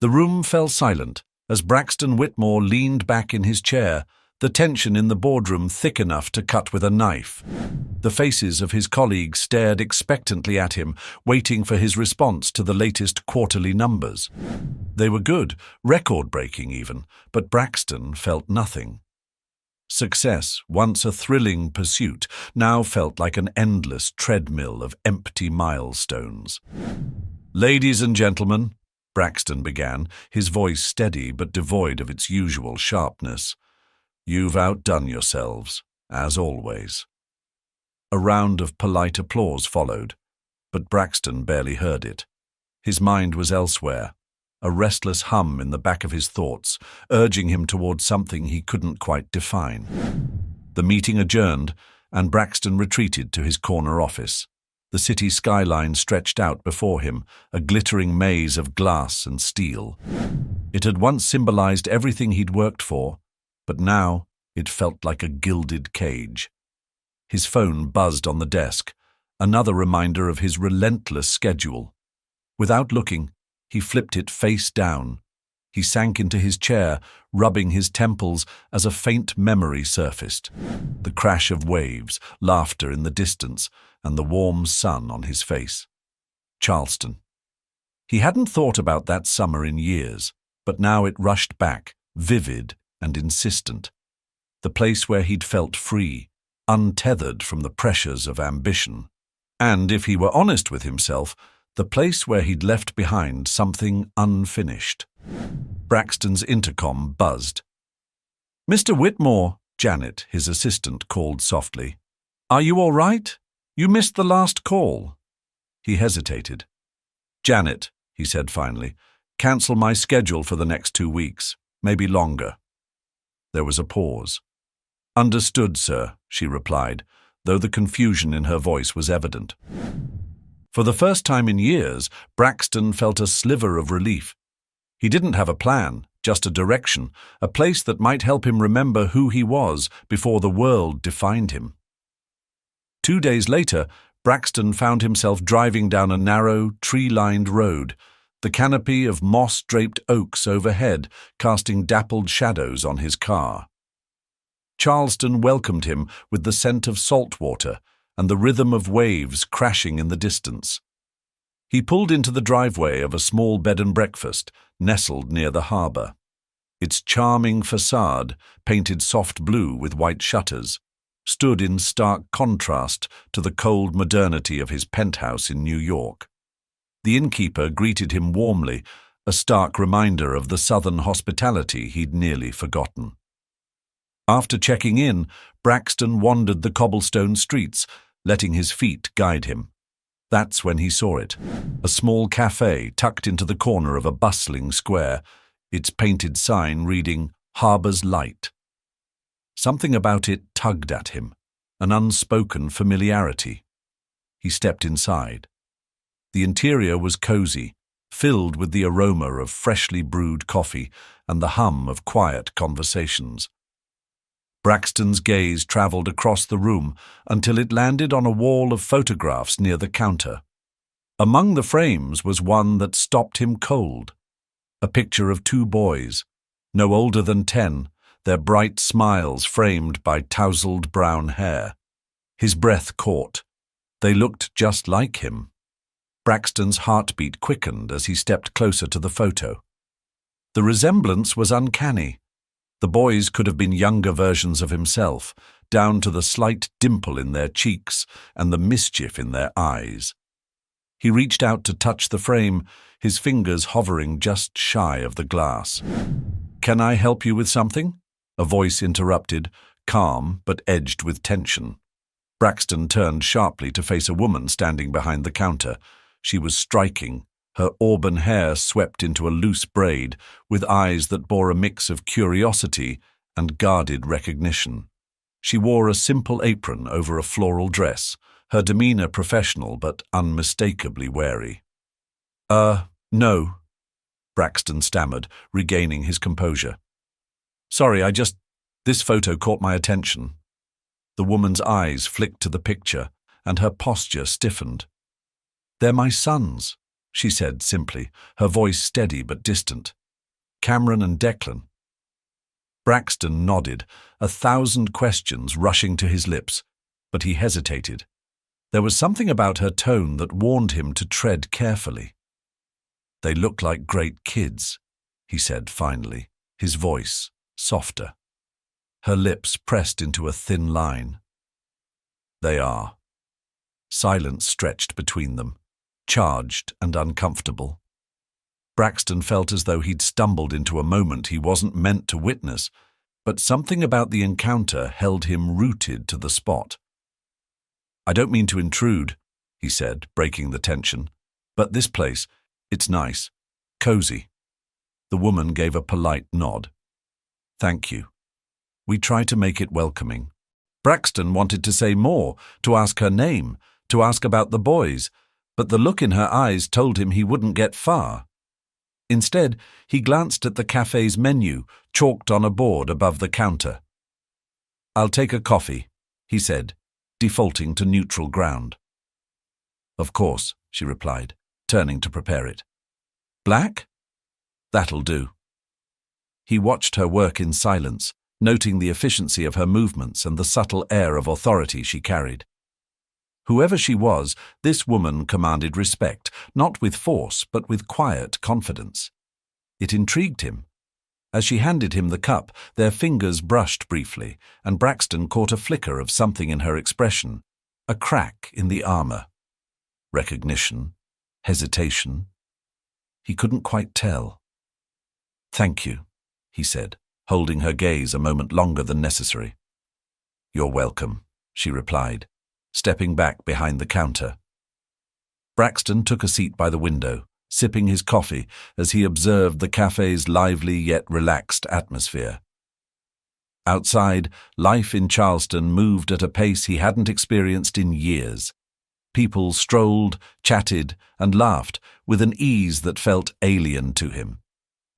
The room fell silent as Braxton Whitmore leaned back in his chair, the tension in the boardroom thick enough to cut with a knife. The faces of his colleagues stared expectantly at him, waiting for his response to the latest quarterly numbers. They were good, record-breaking even, but Braxton felt nothing. Success, once a thrilling pursuit, now felt like an endless treadmill of empty milestones. "Ladies and gentlemen," Braxton began, his voice steady but devoid of its usual sharpness, "you've outdone yourselves, as always." A round of polite applause followed, but Braxton barely heard it. His mind was elsewhere, a restless hum in the back of his thoughts, urging him towards something he couldn't quite define. The meeting adjourned, and Braxton retreated to his corner office. The city skyline stretched out before him, a glittering maze of glass and steel. It had once symbolized everything he'd worked for, but now it felt like a gilded cage. His phone buzzed on the desk, another reminder of his relentless schedule. Without looking, he flipped it face down. He sank into his chair, rubbing his temples as a faint memory surfaced. The crash of waves, laughter in the distance, and the warm sun on his face. Charleston. He hadn't thought about that summer in years, but now it rushed back, vivid and insistent. The place where he'd felt free, untethered from the pressures of ambition. And, if he were honest with himself, the place where he'd left behind something unfinished. Braxton's intercom buzzed. "Mr. Whitmore," Janet, his assistant, called softly. "Are you all right? You missed the last call." He hesitated. "Janet," he said finally, "cancel my schedule for the next 2 weeks, maybe longer." There was a pause. "Understood, sir," she replied, though the confusion in her voice was evident. For the first time in years, Braxton felt a sliver of relief. He didn't have a plan, just a direction, a place that might help him remember who he was before the world defined him. 2 days later, Braxton found himself driving down a narrow, tree-lined road, the canopy of moss-draped oaks overhead casting dappled shadows on his car. Charleston welcomed him with the scent of salt water and the rhythm of waves crashing in the distance. He pulled into the driveway of a small bed and breakfast nestled near the harbor. Its charming facade, painted soft blue with white shutters, stood in stark contrast to the cold modernity of his penthouse in New York. The innkeeper greeted him warmly, a stark reminder of the southern hospitality he'd nearly forgotten. After checking in, Braxton wandered the cobblestone streets, letting his feet guide him. That's when he saw it, a small cafe tucked into the corner of a bustling square, its painted sign reading, "Harbor's Light." Something about it tugged at him, an unspoken familiarity. He stepped inside. The interior was cozy, filled with the aroma of freshly brewed coffee and the hum of quiet conversations. Braxton's gaze traveled across the room until it landed on a wall of photographs near the counter. Among the frames was one that stopped him cold. A picture of 2 boys, no older than 10, their bright smiles framed by tousled brown hair. His breath caught. They looked just like him. Braxton's heartbeat quickened as he stepped closer to the photo. The resemblance was uncanny. The boys could have been younger versions of himself, down to the slight dimple in their cheeks and the mischief in their eyes. He reached out to touch the frame, his fingers hovering just shy of the glass. "Can I help you with something?" a voice interrupted, calm but edged with tension. Braxton turned sharply to face a woman standing behind the counter. She was striking, her auburn hair swept into a loose braid, with eyes that bore a mix of curiosity and guarded recognition. She wore a simple apron over a floral dress, her demeanor professional but unmistakably wary. No," Braxton stammered, regaining his composure. "Sorry, this photo caught my attention." The woman's eyes flicked to the picture, and her posture stiffened. "They're my sons," she said simply, her voice steady but distant. Cameron and Declan. Braxton nodded, 1,000 questions rushing to his lips, but he hesitated. There was something about her tone that warned him to tread carefully. "They look like great kids," he said finally, his voice softer. Her lips pressed into a thin line. "They are." Silence stretched between them, charged and uncomfortable. Braxton felt as though he'd stumbled into a moment he wasn't meant to witness, but something about the encounter held him rooted to the spot. "I don't mean to intrude," he said, breaking the tension, "but this place, it's nice, cozy." The woman gave a polite nod. "Thank you. We try to make it welcoming." Braxton wanted to say more, to ask her name, to ask about the boys, but the look in her eyes told him he wouldn't get far. Instead, he glanced at the cafe's menu, chalked on a board above the counter. "I'll take a coffee," he said, defaulting to neutral ground. "Of course," she replied, turning to prepare it. "Black? That'll do." He watched her work in silence, noting the efficiency of her movements and the subtle air of authority she carried. Whoever she was, this woman commanded respect, not with force, but with quiet confidence. It intrigued him. As she handed him the cup, their fingers brushed briefly, and Braxton caught a flicker of something in her expression, a crack in the armor. Recognition, hesitation. He couldn't quite tell. "Thank you," he said, holding her gaze a moment longer than necessary. "You're welcome," she replied, stepping back behind the counter. Braxton took a seat by the window, sipping his coffee as he observed the cafe's lively yet relaxed atmosphere. Outside, life in Charleston moved at a pace he hadn't experienced in years. People strolled, chatted, and laughed with an ease that felt alien to him.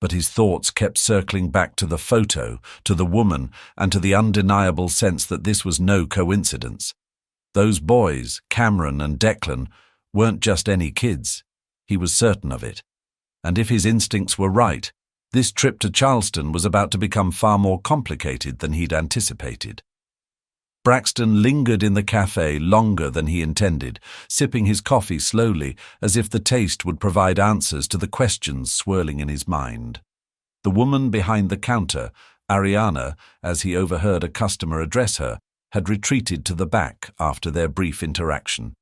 But his thoughts kept circling back to the photo, to the woman, and to the undeniable sense that this was no coincidence. Those boys, Cameron and Declan, weren't just any kids. He was certain of it. And if his instincts were right, this trip to Charleston was about to become far more complicated than he'd anticipated. Braxton lingered in the cafe longer than he intended, sipping his coffee slowly, as if the taste would provide answers to the questions swirling in his mind. The woman behind the counter, Ariana, as he overheard a customer address her, had retreated to the back after their brief interaction.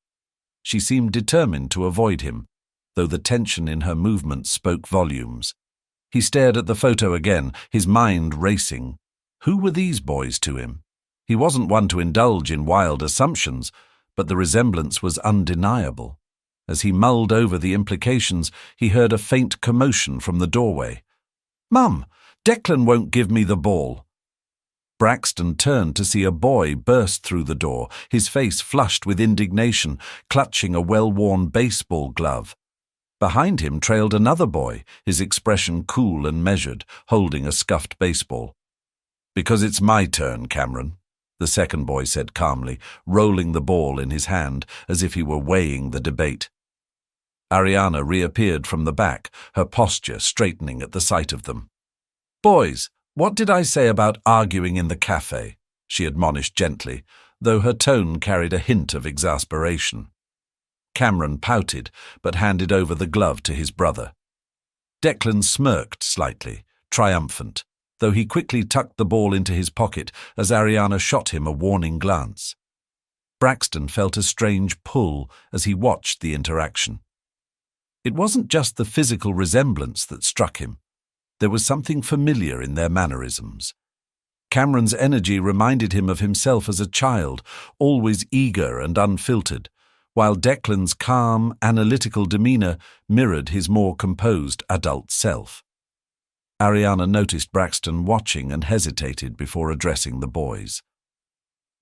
She seemed determined to avoid him, though the tension in her movements spoke volumes. He stared at the photo again, his mind racing. Who were these boys to him? He wasn't one to indulge in wild assumptions, but the resemblance was undeniable. As he mulled over the implications, he heard a faint commotion from the doorway. "Mum, Declan won't give me the ball." Braxton turned to see a boy burst through the door, his face flushed with indignation, clutching a well-worn baseball glove. Behind him trailed another boy, his expression cool and measured, holding a scuffed baseball. "Because it's my turn, Cameron," the second boy said calmly, rolling the ball in his hand as if he were weighing the debate. Ariana reappeared from the back, her posture straightening at the sight of them. "Boys, what did I say about arguing in the cafe?" she admonished gently, though her tone carried a hint of exasperation. Cameron pouted, but handed over the glove to his brother. Declan smirked slightly, triumphant, though he quickly tucked the ball into his pocket as Ariana shot him a warning glance. Braxton felt a strange pull as he watched the interaction. It wasn't just the physical resemblance that struck him. There was something familiar in their mannerisms. Cameron's energy reminded him of himself as a child, always eager and unfiltered, while Declan's calm, analytical demeanor mirrored his more composed adult self. Ariana noticed Braxton watching and hesitated before addressing the boys.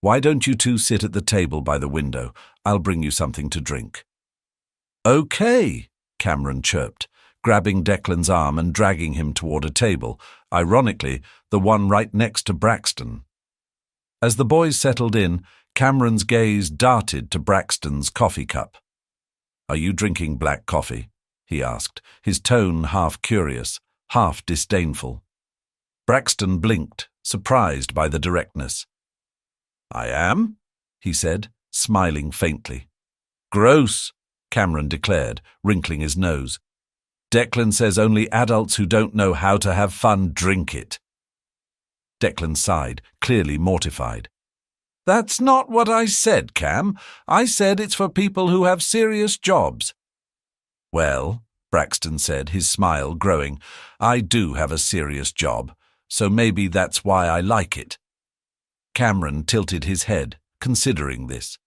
"Why don't you two sit at the table by the window? I'll bring you something to drink." "Okay," Cameron chirped, grabbing Declan's arm and dragging him toward a table, ironically, the one right next to Braxton. As the boys settled in, Cameron's gaze darted to Braxton's coffee cup. "Are you drinking black coffee?" he asked, his tone half curious, half disdainful. Braxton blinked, surprised by the directness. "I am," he said, smiling faintly. "Gross," Cameron declared, wrinkling his nose. "Declan says only adults who don't know how to have fun drink it." Declan sighed, clearly mortified. "That's not what I said, Cam. I said it's for people who have serious jobs." "Well," Braxton said, his smile growing, "I do have a serious job, so maybe that's why I like it." Cameron tilted his head, considering this.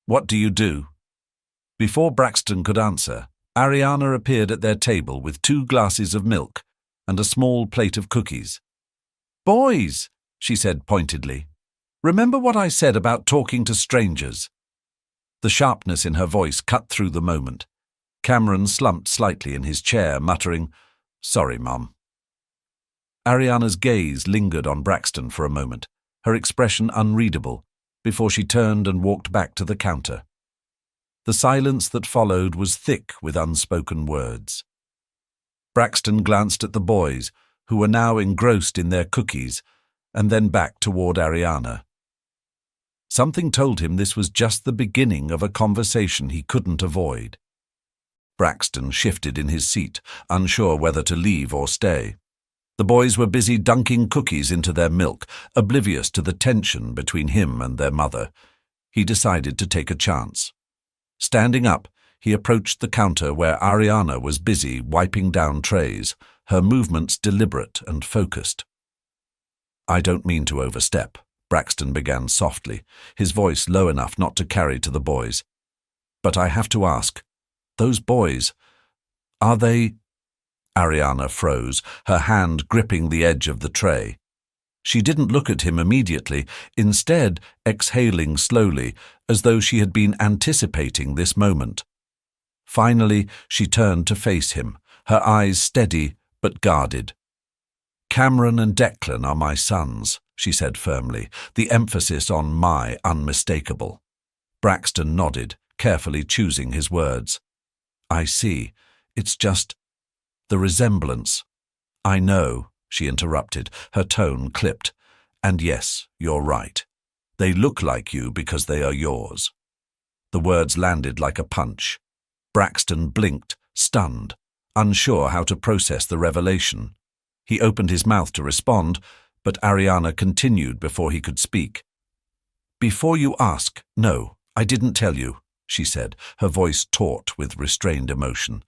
"What do you do?" Before Braxton could answer, Ariana appeared at their table with 2 glasses of milk and a small plate of cookies. "Boys," she said pointedly, "remember what I said about talking to strangers?" The sharpness in her voice cut through the moment. Cameron slumped slightly in his chair, muttering, "Sorry, Mum." Ariana's gaze lingered on Braxton for a moment, her expression unreadable, before she turned and walked back to the counter. The silence that followed was thick with unspoken words. Braxton glanced at the boys, who were now engrossed in their cookies, and then back toward Ariana. Something told him this was just the beginning of a conversation he couldn't avoid. Braxton shifted in his seat, unsure whether to leave or stay. The boys were busy dunking cookies into their milk, oblivious to the tension between him and their mother. He decided to take a chance. Standing up, he approached the counter where Ariana was busy wiping down trays, her movements deliberate and focused. "I don't mean to overstep," Braxton began softly, his voice low enough not to carry to the boys. "But I have to ask, those boys, are they—" Ariana froze, her hand gripping the edge of the tray. She didn't look at him immediately, instead exhaling slowly, as though she had been anticipating this moment. Finally, she turned to face him, her eyes steady but guarded. "Cameron and Declan are my sons," she said firmly, the emphasis on my unmistakable. Braxton nodded, carefully choosing his words. "I see. It's just the resemblance." "I know," she interrupted, her tone clipped. "And yes, you're right. They look like you because they are yours." The words landed like a punch. Braxton blinked, stunned, unsure how to process the revelation. He opened his mouth to respond, but Ariana continued before he could speak. "Before you ask, no, I didn't tell you," she said, her voice taut with restrained emotion.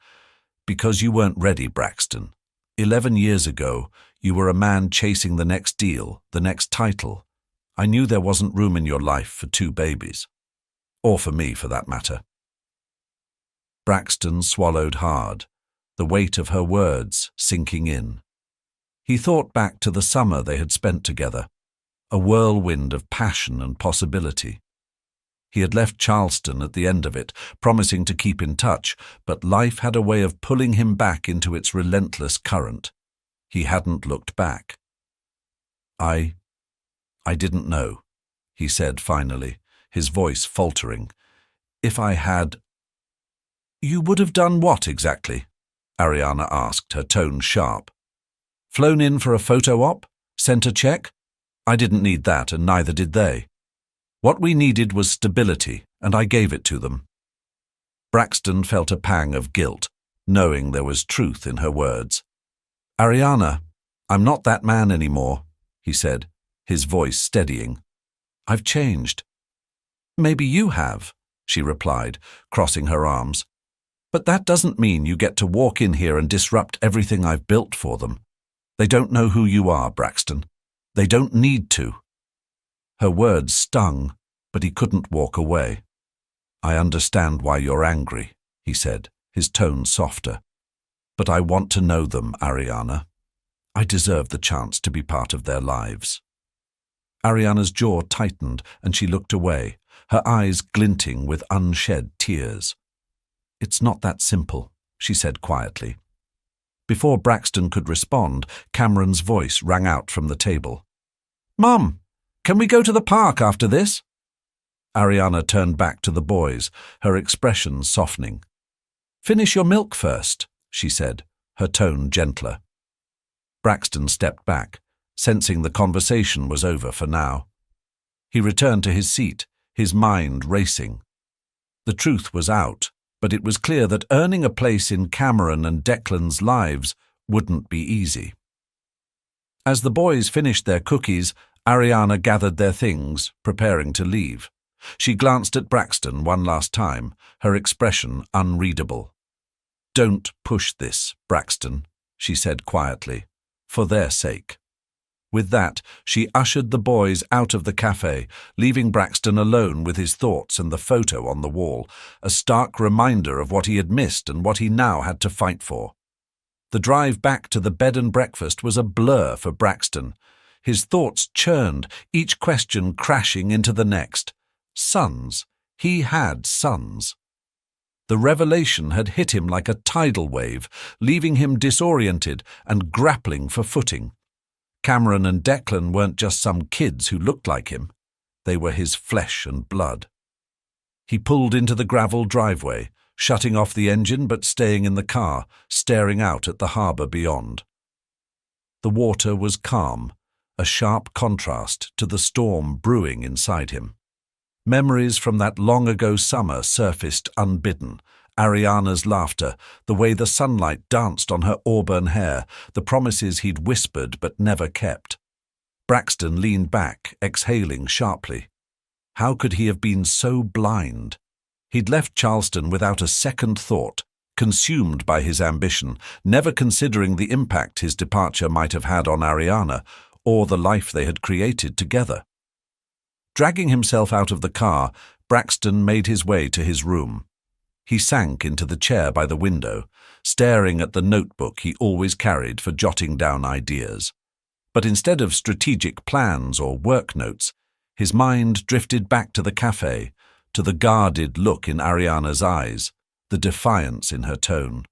"Because you weren't ready, Braxton. 11 years ago, you were a man chasing the next deal, the next title. I knew there wasn't room in your life for 2 babies. Or for me, for that matter." Braxton swallowed hard, the weight of her words sinking in. He thought back to the summer they had spent together, a whirlwind of passion and possibility. He had left Charleston at the end of it, promising to keep in touch, but life had a way of pulling him back into its relentless current. He hadn't looked back. I didn't know," he said finally, his voice faltering. "If I had—" "You would have done what exactly?" Ariana asked, her tone sharp. "Flown in for a photo op? Sent a check? I didn't need that, and neither did they. What we needed was stability, and I gave it to them." Braxton felt a pang of guilt, knowing there was truth in her words. "Ariana, I'm not that man anymore," he said, his voice steadying. "I've changed." "Maybe you have," she replied, crossing her arms. "But that doesn't mean you get to walk in here and disrupt everything I've built for them. They don't know who you are, Braxton. They don't need to." Her words stung, but he couldn't walk away. "I understand why you're angry," he said, his tone softer. "But I want to know them, Ariana. I deserve the chance to be part of their lives." Ariana's jaw tightened and she looked away, her eyes glinting with unshed tears. "It's not that simple," she said quietly. Before Braxton could respond, Cameron's voice rang out from the table. "Mum, can we go to the park after this?" Ariana turned back to the boys, her expression softening. "Finish your milk first," she said, her tone gentler. Braxton stepped back, sensing the conversation was over for now. He returned to his seat, his mind racing. The truth was out, but it was clear that earning a place in Cameron and Declan's lives wouldn't be easy. As the boys finished their cookies, Ariana gathered their things, preparing to leave. She glanced at Braxton one last time, her expression unreadable. "Don't push this, Braxton," she said quietly, "for their sake." With that, she ushered the boys out of the cafe, leaving Braxton alone with his thoughts and the photo on the wall, a stark reminder of what he had missed and what he now had to fight for. The drive back to the bed and breakfast was a blur for Braxton. His thoughts churned, each question crashing into the next. Sons. He had sons. The revelation had hit him like a tidal wave, leaving him disoriented and grappling for footing. Cameron and Declan weren't just some kids who looked like him. They were his flesh and blood. He pulled into the gravel driveway, shutting off the engine but staying in the car, staring out at the harbour beyond. The water was calm, a sharp contrast to the storm brewing inside him. Memories from that long-ago summer surfaced unbidden. Ariana's laughter, the way the sunlight danced on her auburn hair, the promises he'd whispered but never kept. Braxton leaned back, exhaling sharply. How could he have been so blind? He'd left Charleston without a second thought, consumed by his ambition, never considering the impact his departure might have had on Ariana, or the life they had created together. Dragging himself out of the car, Braxton made his way to his room. He sank into the chair by the window, staring at the notebook he always carried for jotting down ideas. But instead of strategic plans or work notes, his mind drifted back to the cafe, to the guarded look in Ariana's eyes, the defiance in her tone.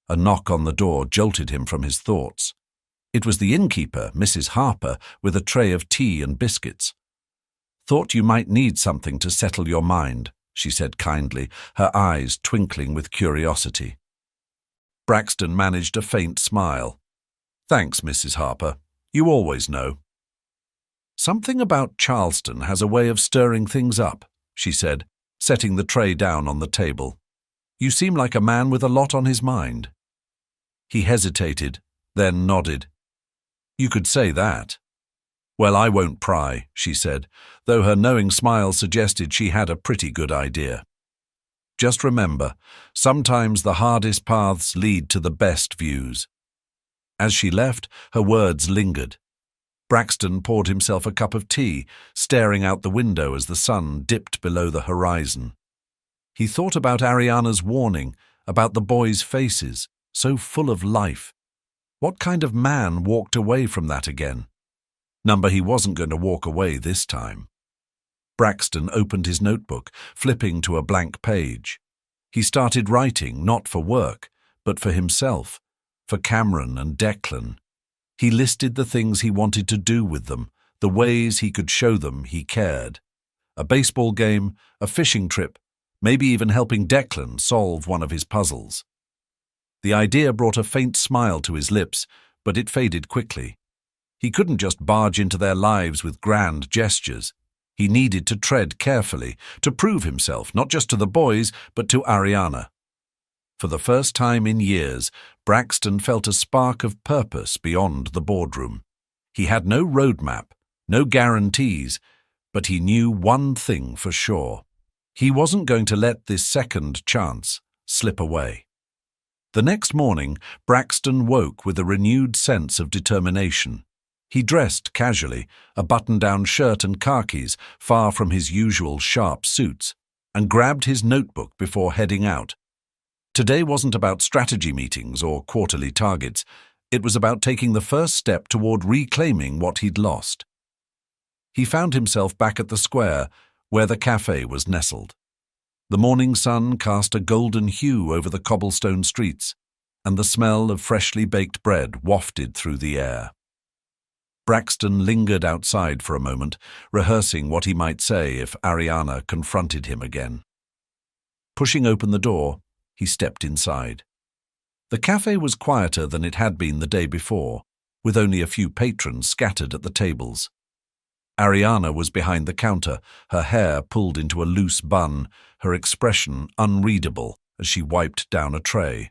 A knock on the door jolted him from his thoughts. It was the innkeeper, Mrs. Harper, with a tray of tea and biscuits. "Thought you might need something to settle your mind," she said kindly, her eyes twinkling with curiosity. Braxton managed a faint smile. "Thanks, Mrs. Harper. You always know." "Something about Charleston has a way of stirring things up," she said, setting the tray down on the table. "You seem like a man with a lot on his mind." He hesitated, then nodded. "You could say that." "Well, I won't pry," she said, though her knowing smile suggested she had a pretty good idea. "Just remember, sometimes the hardest paths lead to the best views." As she left, her words lingered. Braxton poured himself a cup of tea, staring out the window as the sun dipped below the horizon. He thought about Ariana's warning, about the boys' faces, so full of life. What kind of man walked away from that again? Number he wasn't going to walk away this time. Braxton opened his notebook, flipping to a blank page. He started writing, not for work, but for himself, for Cameron and Declan. He listed the things he wanted to do with them, the ways he could show them he cared. A baseball game, a fishing trip, maybe even helping Declan solve one of his puzzles. The idea brought a faint smile to his lips, but it faded quickly. He couldn't just barge into their lives with grand gestures. He needed to tread carefully, to prove himself, not just to the boys, but to Ariana. For the first time in years, Braxton felt a spark of purpose beyond the boardroom. He had no roadmap, no guarantees, but he knew one thing for sure. He wasn't going to let this second chance slip away. The next morning, Braxton woke with a renewed sense of determination. He dressed casually, a button-down shirt and khakis, far from his usual sharp suits, and grabbed his notebook before heading out. Today wasn't about strategy meetings or quarterly targets. It was about taking the first step toward reclaiming what he'd lost. He found himself back at the square, where the cafe was nestled. The morning sun cast a golden hue over the cobblestone streets, and the smell of freshly baked bread wafted through the air. Braxton lingered outside for a moment, rehearsing what he might say if Ariana confronted him again. Pushing open the door, he stepped inside. The cafe was quieter than it had been the day before, with only a few patrons scattered at the tables. Ariana was behind the counter, her hair pulled into a loose bun, her expression unreadable as she wiped down a tray.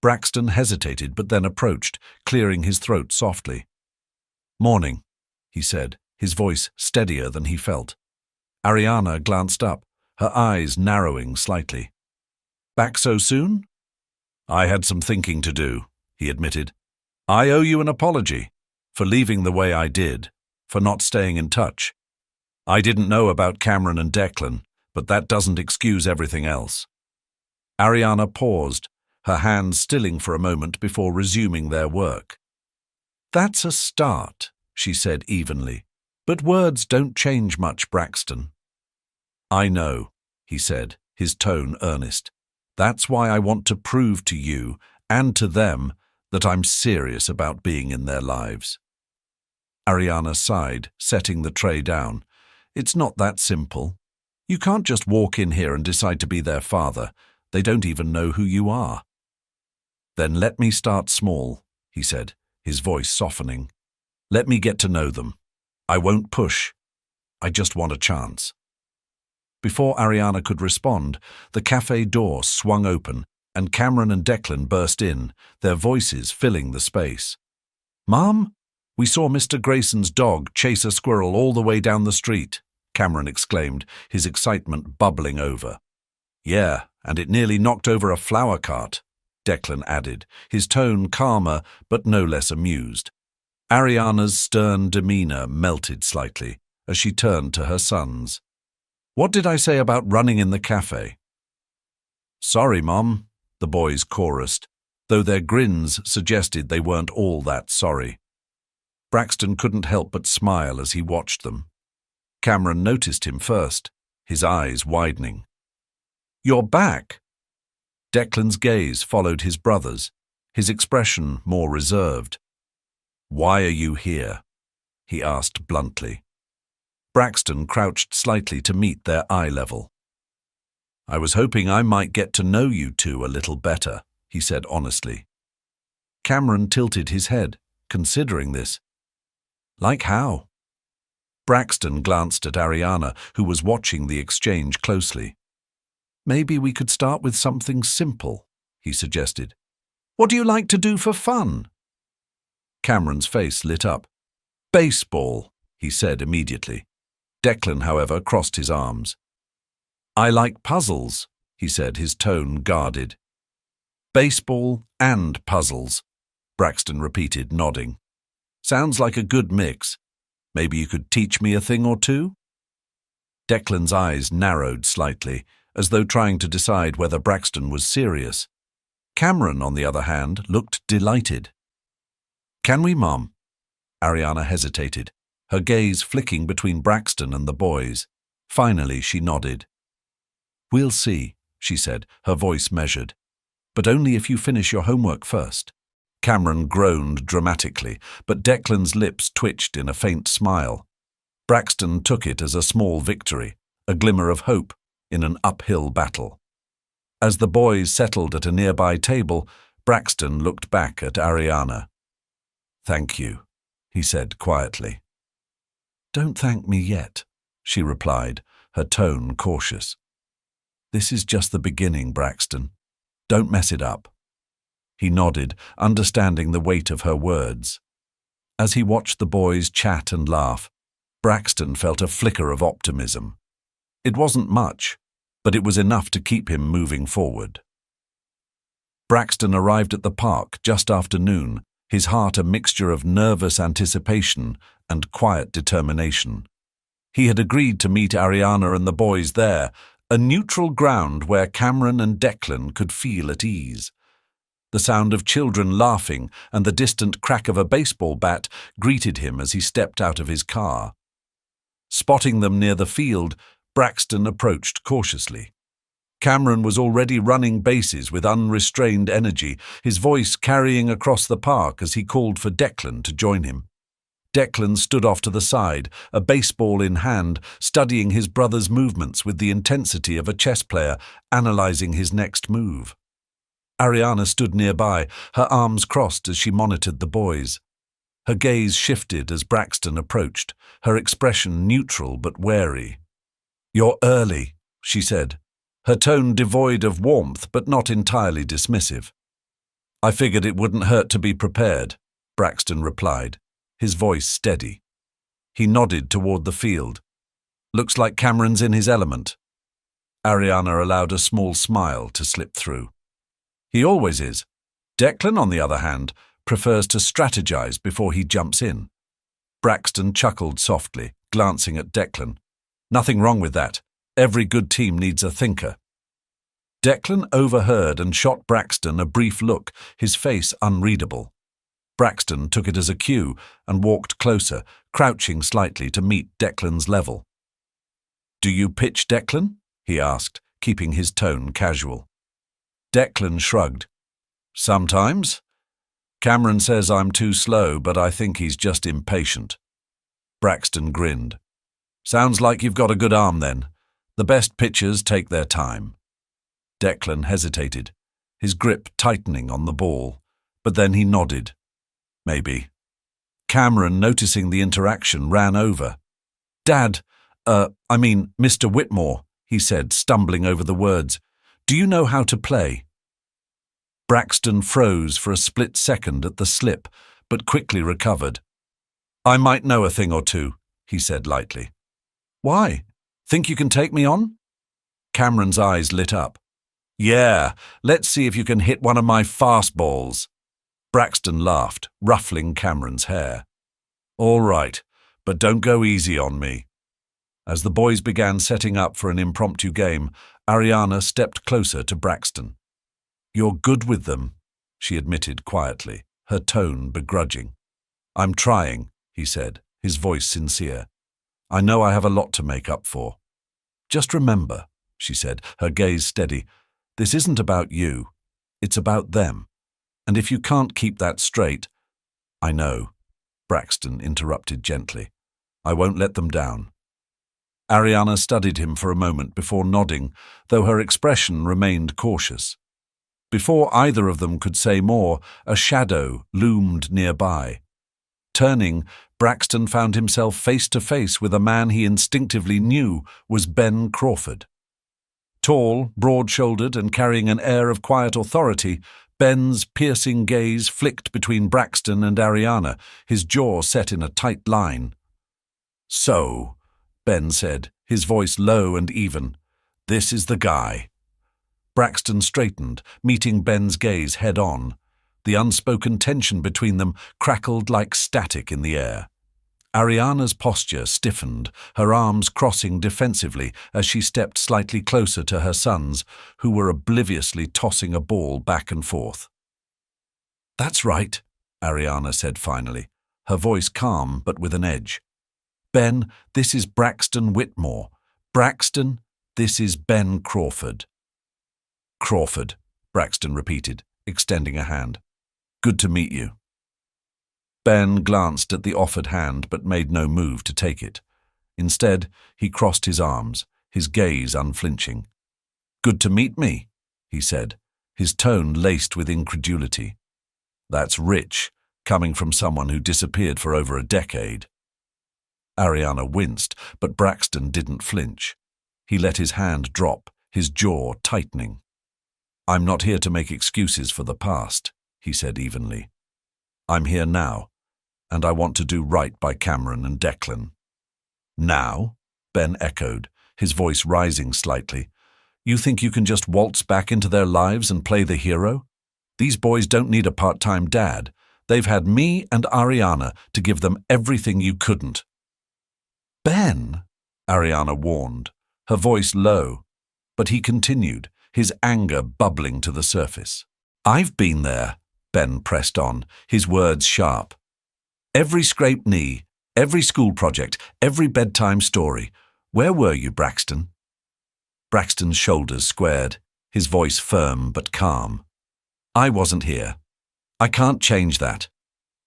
Braxton hesitated but then approached, clearing his throat softly. "Morning," he said, his voice steadier than he felt. Ariana glanced up, her eyes narrowing slightly. "Back so soon?" "I had some thinking to do," he admitted. "I owe you an apology for leaving the way I did, for not staying in touch. I didn't know about Cameron and Declan, but that doesn't excuse everything else." Ariana paused, her hands stilling for a moment before resuming their work. "That's a start," she said evenly, "but words don't change much, Braxton." "I know," he said, his tone earnest. "That's why I want to prove to you and to them that I'm serious about being in their lives." Ariana sighed, setting the tray down. "It's not that simple. You can't just walk in here and decide to be their father. They don't even know who you are." "Then let me start small," he said, his voice softening. "Let me get to know them. I won't push. I just want a chance." Before Ariana could respond, the cafe door swung open and Cameron and Declan burst in, their voices filling the space. "Mom, we saw Mr. Grayson's dog chase a squirrel all the way down the street," Cameron exclaimed, his excitement bubbling over. "Yeah, and it nearly knocked over a flower cart," Declan added, his tone calmer but no less amused. Ariana's stern demeanor melted slightly as she turned to her sons. "What did I say about running in the cafe?" "Sorry, Mom," the boys chorused, though their grins suggested they weren't all that sorry. Braxton couldn't help but smile as he watched them. Cameron noticed him first, his eyes widening. "You're back!" Declan's gaze followed his brother's, his expression more reserved. "Why are you here?" he asked bluntly. Braxton crouched slightly to meet their eye level. "I was hoping I might get to know you two a little better," he said honestly. Cameron tilted his head, considering this. "Like how?" Braxton glanced at Ariana, who was watching the exchange closely. "Maybe we could start with something simple," he suggested. "What do you like to do for fun?" Cameron's face lit up. "Baseball," he said immediately. Declan, however, crossed his arms. "I like puzzles," he said, his tone guarded. "Baseball and puzzles," Braxton repeated, nodding. "Sounds like a good mix. Maybe you could teach me a thing or two?" Declan's eyes narrowed slightly, as though trying to decide whether Braxton was serious. Cameron, on the other hand, looked delighted. "Can we, Mom?" Ariana hesitated, her gaze flicking between Braxton and the boys. Finally, she nodded. "We'll see," she said, her voice measured. "But only if you finish your homework first." Cameron groaned dramatically, but Declan's lips twitched in a faint smile. Braxton took it as a small victory, a glimmer of hope in an uphill battle. As the boys settled at a nearby table, Braxton looked back at Ariana. "Thank you," he said quietly. "Don't thank me yet," she replied, her tone cautious. "This is just the beginning, Braxton. Don't mess it up." He nodded, understanding the weight of her words. As he watched the boys chat and laugh, Braxton felt a flicker of optimism. It wasn't much, but it was enough to keep him moving forward. Braxton arrived at the park just after noon, his heart a mixture of nervous anticipation and quiet determination. He had agreed to meet Ariana and the boys there, a neutral ground where Cameron and Declan could feel at ease. The sound of children laughing and the distant crack of a baseball bat greeted him as he stepped out of his car. Spotting them near the field, Braxton approached cautiously. Cameron was already running bases with unrestrained energy, his voice carrying across the park as he called for Declan to join him. Declan stood off to the side, a baseball in hand, studying his brother's movements with the intensity of a chess player analyzing his next move. Ariana stood nearby, her arms crossed as she monitored the boys. Her gaze shifted as Braxton approached, her expression neutral but wary. "You're early," she said, her tone devoid of warmth but not entirely dismissive. "I figured it wouldn't hurt to be prepared," Braxton replied, his voice steady. He nodded toward the field. "Looks like Cameron's in his element." Ariana allowed a small smile to slip through. "He always is. Declan, on the other hand, prefers to strategize before he jumps in." Braxton chuckled softly, glancing at Declan. "Nothing wrong with that. Every good team needs a thinker." Declan overheard and shot Braxton a brief look, his face unreadable. Braxton took it as a cue and walked closer, crouching slightly to meet Declan's level. "Do you pitch Declan?" he asked, keeping his tone casual. Declan shrugged. "Sometimes. Cameron says I'm too slow, but I think he's just impatient." Braxton grinned. "Sounds like you've got a good arm then. The best pitchers take their time." Declan hesitated, his grip tightening on the ball, but then he nodded. "Maybe." Cameron, noticing the interaction, ran over. "Dad, Mr. Whitmore," he said, stumbling over the words. "Do you know how to play?" Braxton froze for a split second at the slip, but quickly recovered. "I might know a thing or two," he said lightly. "Why? Think you can take me on?" Cameron's eyes lit up. "Yeah, let's see if you can hit one of my fastballs." Braxton laughed, ruffling Cameron's hair. "All right, but don't go easy on me." As the boys began setting up for an impromptu game, Ariana stepped closer to Braxton. "You're good with them," she admitted quietly, her tone begrudging. "I'm trying," he said, his voice sincere. "I know I have a lot to make up for." "Just remember," she said, her gaze steady, "this isn't about you. It's about them. And if you can't keep that straight—" "I know," Braxton interrupted gently. "I won't let them down." Ariana studied him for a moment before nodding, though her expression remained cautious. Before either of them could say more, a shadow loomed nearby. Turning, Braxton found himself face to face with a man he instinctively knew was Ben Crawford. Tall, broad-shouldered, and carrying an air of quiet authority, Ben's piercing gaze flicked between Braxton and Ariana, his jaw set in a tight line. "So," Ben said, his voice low and even, "this is the guy." Braxton straightened, meeting Ben's gaze head-on. The unspoken tension between them crackled like static in the air. Ariana's posture stiffened, her arms crossing defensively as she stepped slightly closer to her sons, who were obliviously tossing a ball back and forth. "That's right," Ariana said finally, her voice calm but with an edge. "Ben, this is Braxton Whitmore. Braxton, this is Ben Crawford." "Crawford," Braxton repeated, extending a hand. "Good to meet you." Ben glanced at the offered hand but made no move to take it. Instead, he crossed his arms, his gaze unflinching. "Good to meet me," he said, his tone laced with incredulity. "That's rich, coming from someone who disappeared for over a decade." Ariana winced, but Braxton didn't flinch. He let his hand drop, his jaw tightening. "I'm not here to make excuses for the past," he said evenly. "I'm here now, and I want to do right by Cameron and Declan." "Now?" Ben echoed, his voice rising slightly. "You think you can just waltz back into their lives and play the hero? These boys don't need a part-time dad. They've had me and Ariana to give them everything you couldn't." "Ben," Ariana warned, her voice low, but he continued, his anger bubbling to the surface. "I've been there," Ben pressed on, his words sharp. "Every scraped knee, every school project, every bedtime story. Where were you, Braxton?" Braxton's shoulders squared, his voice firm but calm. "I wasn't here. I can't change that.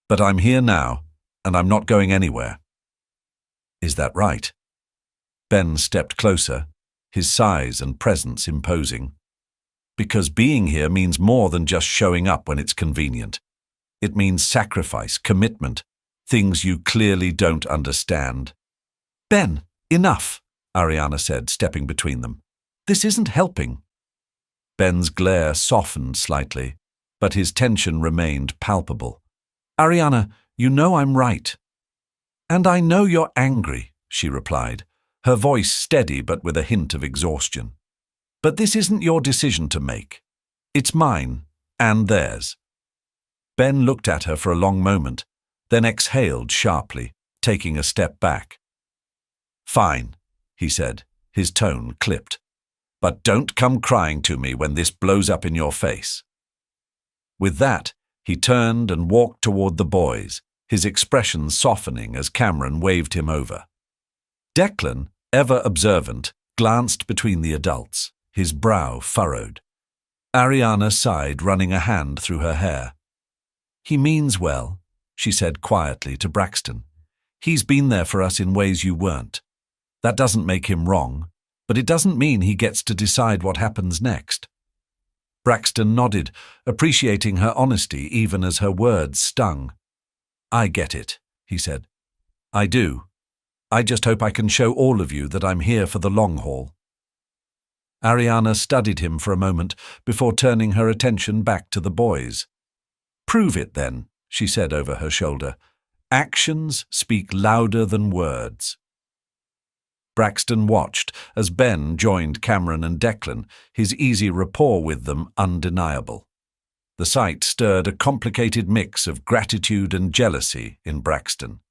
But I'm here now, and I'm not going anywhere." "Is that right?" Ben stepped closer, his size and presence imposing. "Because being here means more than just showing up when it's convenient. It means sacrifice, commitment, things you clearly don't understand." "Ben, enough," Ariana said, stepping between them. "This isn't helping." Ben's glare softened slightly, but his tension remained palpable. "Ariana, you know I'm right." "And I know you're angry," she replied, her voice steady but with a hint of exhaustion. "But this isn't your decision to make. It's mine, and theirs." Ben looked at her for a long moment, then exhaled sharply, taking a step back. "Fine," he said, his tone clipped. "But don't come crying to me when this blows up in your face." With that, he turned and walked toward the boys, his expression softening as Cameron waved him over. Declan, ever observant, glanced between the adults, his brow furrowed. Ariana sighed, running a hand through her hair. "He means well," she said quietly to Braxton. "He's been there for us in ways you weren't. That doesn't make him wrong, but it doesn't mean he gets to decide what happens next." Braxton nodded, appreciating her honesty even as her words stung. "I get it," he said. "I do. I just hope I can show all of you that I'm here for the long haul." Ariana studied him for a moment before turning her attention back to the boys. "Prove it then," she said over her shoulder. "Actions speak louder than words." Braxton watched as Ben joined Cameron and Declan, his easy rapport with them undeniable. The sight stirred a complicated mix of gratitude and jealousy in Braxton.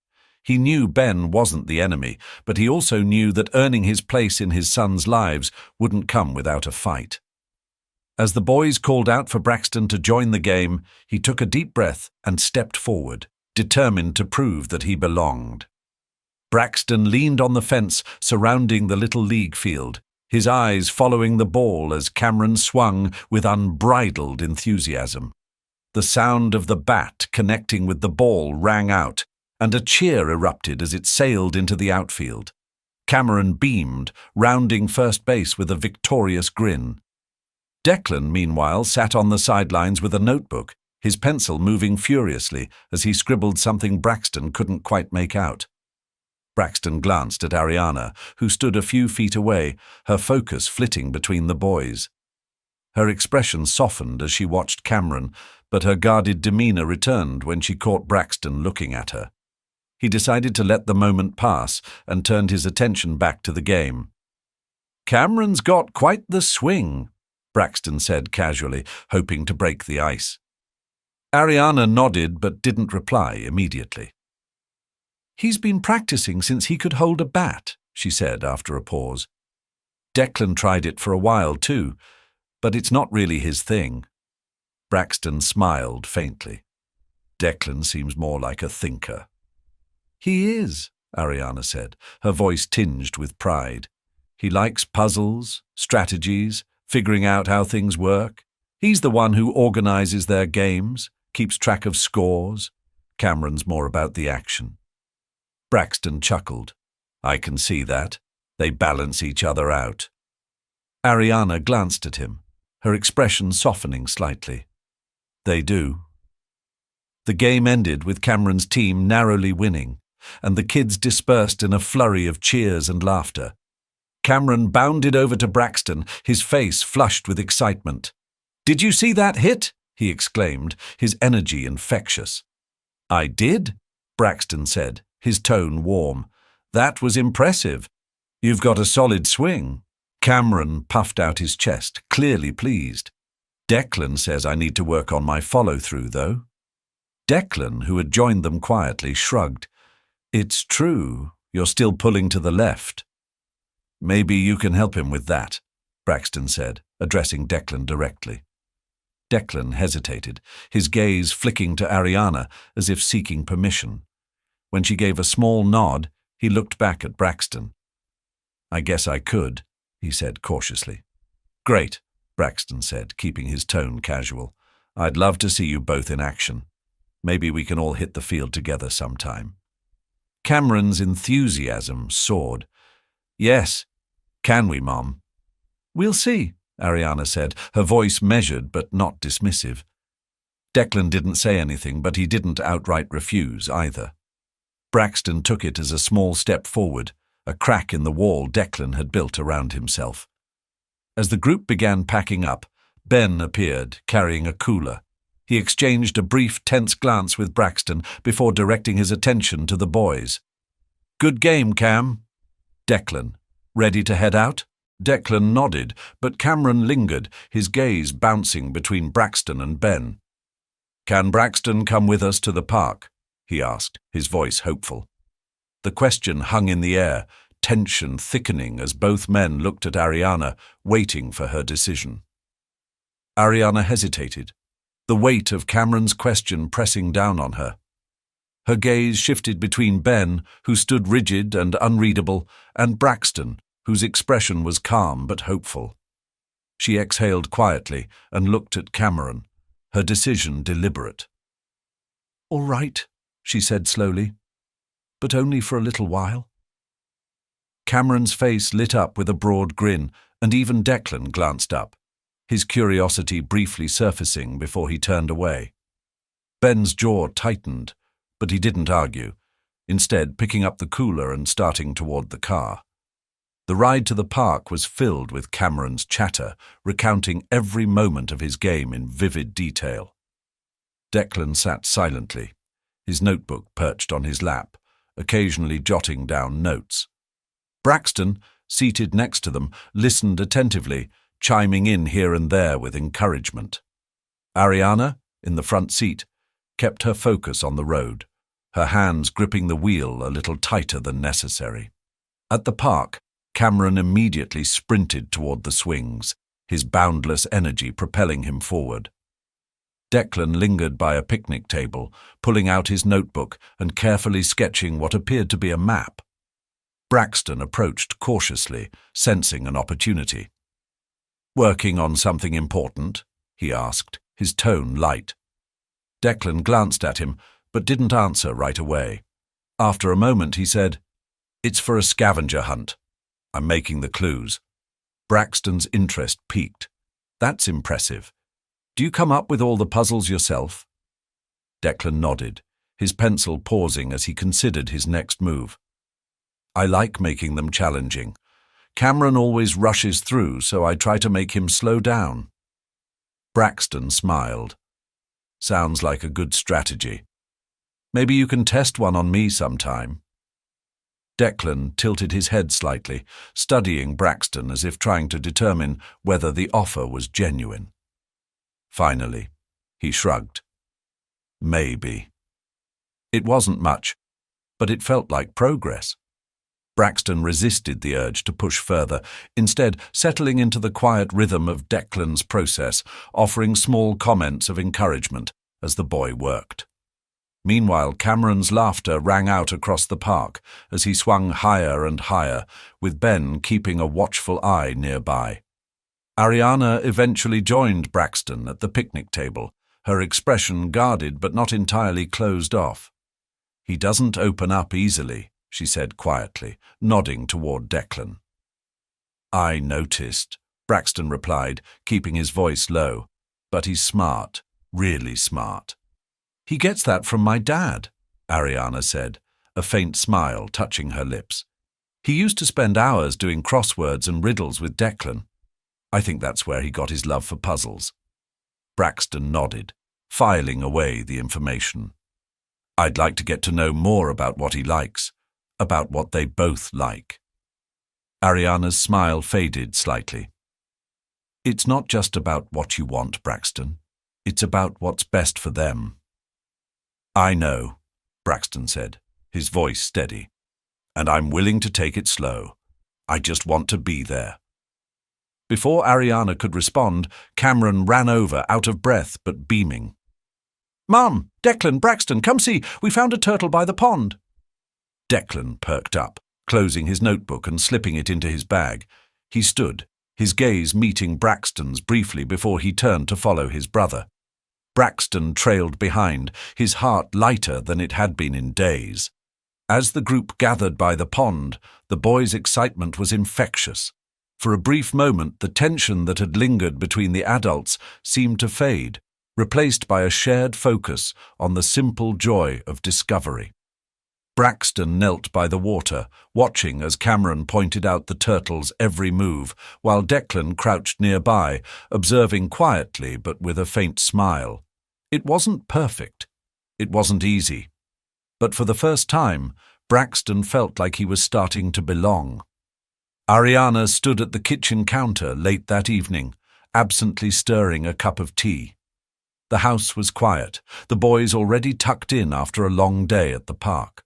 He knew Ben wasn't the enemy, but he also knew that earning his place in his sons' lives wouldn't come without a fight. As the boys called out for Braxton to join the game, he took a deep breath and stepped forward, determined to prove that he belonged. Braxton leaned on the fence surrounding the little league field, his eyes following the ball as Cameron swung with unbridled enthusiasm. The sound of the bat connecting with the ball rang out, and a cheer erupted as it sailed into the outfield. Cameron beamed, rounding first base with a victorious grin. Declan, meanwhile, sat on the sidelines with a notebook, his pencil moving furiously as he scribbled something Braxton couldn't quite make out. Braxton glanced at Ariana, who stood a few feet away, her focus flitting between the boys. Her expression softened as she watched Cameron, but her guarded demeanor returned when she caught Braxton looking at her. He decided to let the moment pass and turned his attention back to the game. "Cameron's got quite the swing," Braxton said casually, hoping to break the ice. Ariana nodded but didn't reply immediately. "He's been practicing since he could hold a bat," she said after a pause. "Declan tried it for a while too, but it's not really his thing." Braxton smiled faintly. "Declan seems more like a thinker." "He is," Ariana said, her voice tinged with pride. "He likes puzzles, strategies, figuring out how things work. He's the one who organizes their games, keeps track of scores. Cameron's more about the action." Braxton chuckled. "I can see that. They balance each other out." Ariana glanced at him, her expression softening slightly. "They do." The game ended with Cameron's team narrowly winning, and the kids dispersed in a flurry of cheers and laughter. Cameron bounded over to Braxton, his face flushed with excitement. "Did you see that hit?" he exclaimed, his energy infectious. "I did," Braxton said, his tone warm. "That was impressive. You've got a solid swing." Cameron puffed out his chest, clearly pleased. "Declan says I need to work on my follow-through, though." Declan, who had joined them quietly, shrugged. "It's true, you're still pulling to the left." "Maybe you can help him with that," Braxton said, addressing Declan directly. Declan hesitated, his gaze flicking to Ariana as if seeking permission. When she gave a small nod, he looked back at Braxton. "I guess I could," he said cautiously. "Great," Braxton said, keeping his tone casual. "I'd love to see you both in action. Maybe we can all hit the field together sometime." Cameron's enthusiasm soared. "Yes. Can we, Mom?" "We'll see," Ariana said, her voice measured but not dismissive. Declan didn't say anything, but he didn't outright refuse either. Braxton took it as a small step forward, a crack in the wall Declan had built around himself. As the group began packing up, Ben appeared, carrying a cooler. He exchanged a brief, tense glance with Braxton before directing his attention to the boys. "Good game, Cam." "Declan, ready to head out?" Declan nodded, but Cameron lingered, his gaze bouncing between Braxton and Ben. "Can Braxton come with us to the park?" he asked, his voice hopeful. The question hung in the air, tension thickening as both men looked at Ariana, waiting for her decision. Ariana hesitated, the weight of Cameron's question pressing down on her. Her gaze shifted between Ben, who stood rigid and unreadable, and Braxton, whose expression was calm but hopeful. She exhaled quietly and looked at Cameron, her decision deliberate. "All right," she said slowly, "but only for a little while." Cameron's face lit up with a broad grin, and even Declan glanced up, his curiosity briefly surfacing before he turned away. Ben's jaw tightened, but he didn't argue, instead picking up the cooler and starting toward the car. The ride to the park was filled with Cameron's chatter, recounting every moment of his game in vivid detail. Declan sat silently, his notebook perched on his lap, occasionally jotting down notes. Braxton, seated next to them, listened attentively, chiming in here and there with encouragement. Ariana, in the front seat, kept her focus on the road, her hands gripping the wheel a little tighter than necessary. At the park, Cameron immediately sprinted toward the swings, his boundless energy propelling him forward. Declan lingered by a picnic table, pulling out his notebook and carefully sketching what appeared to be a map. Braxton approached cautiously, sensing an opportunity. "Working on something important?" he asked, his tone light. Declan glanced at him, but didn't answer right away. After a moment he said, "It's for a scavenger hunt. I'm making the clues." Braxton's interest peaked. "That's impressive. Do you come up with all the puzzles yourself?" Declan nodded, his pencil pausing as he considered his next move. "I like making them challenging. Cameron always rushes through, so I try to make him slow down." Braxton smiled. "Sounds like a good strategy. Maybe you can test one on me sometime." Declan tilted his head slightly, studying Braxton as if trying to determine whether the offer was genuine. Finally, he shrugged. "Maybe." It wasn't much, but it felt like progress. Braxton resisted the urge to push further, instead settling into the quiet rhythm of Declan's process, offering small comments of encouragement as the boy worked. Meanwhile, Cameron's laughter rang out across the park as he swung higher and higher, with Ben keeping a watchful eye nearby. Ariana eventually joined Braxton at the picnic table, her expression guarded but not entirely closed off. "He doesn't open up easily," she said quietly, nodding toward Declan. "I noticed," Braxton replied, keeping his voice low. "But he's smart, really smart." "He gets that from my dad," Ariana said, a faint smile touching her lips. "He used to spend hours doing crosswords and riddles with Declan. I think that's where he got his love for puzzles." Braxton nodded, filing away the information. "I'd like to get to know more about what he likes, about what they both like." Ariana's smile faded slightly. "It's not just about what you want, Braxton. It's about what's best for them." "I know," Braxton said, his voice steady. "And I'm willing to take it slow. I just want to be there." Before Ariana could respond, Cameron ran over, out of breath but beaming. "Mom, Declan, Braxton, come see, we found a turtle by the pond." Declan perked up, closing his notebook and slipping it into his bag. He stood, his gaze meeting Braxton's briefly before he turned to follow his brother. Braxton trailed behind, his heart lighter than it had been in days. As the group gathered by the pond, the boys' excitement was infectious. For a brief moment, the tension that had lingered between the adults seemed to fade, replaced by a shared focus on the simple joy of discovery. Braxton knelt by the water, watching as Cameron pointed out the turtle's every move, while Declan crouched nearby, observing quietly but with a faint smile. It wasn't perfect. It wasn't easy. But for the first time, Braxton felt like he was starting to belong. Ariana stood at the kitchen counter late that evening, absently stirring a cup of tea. The house was quiet, the boys already tucked in after a long day at the park.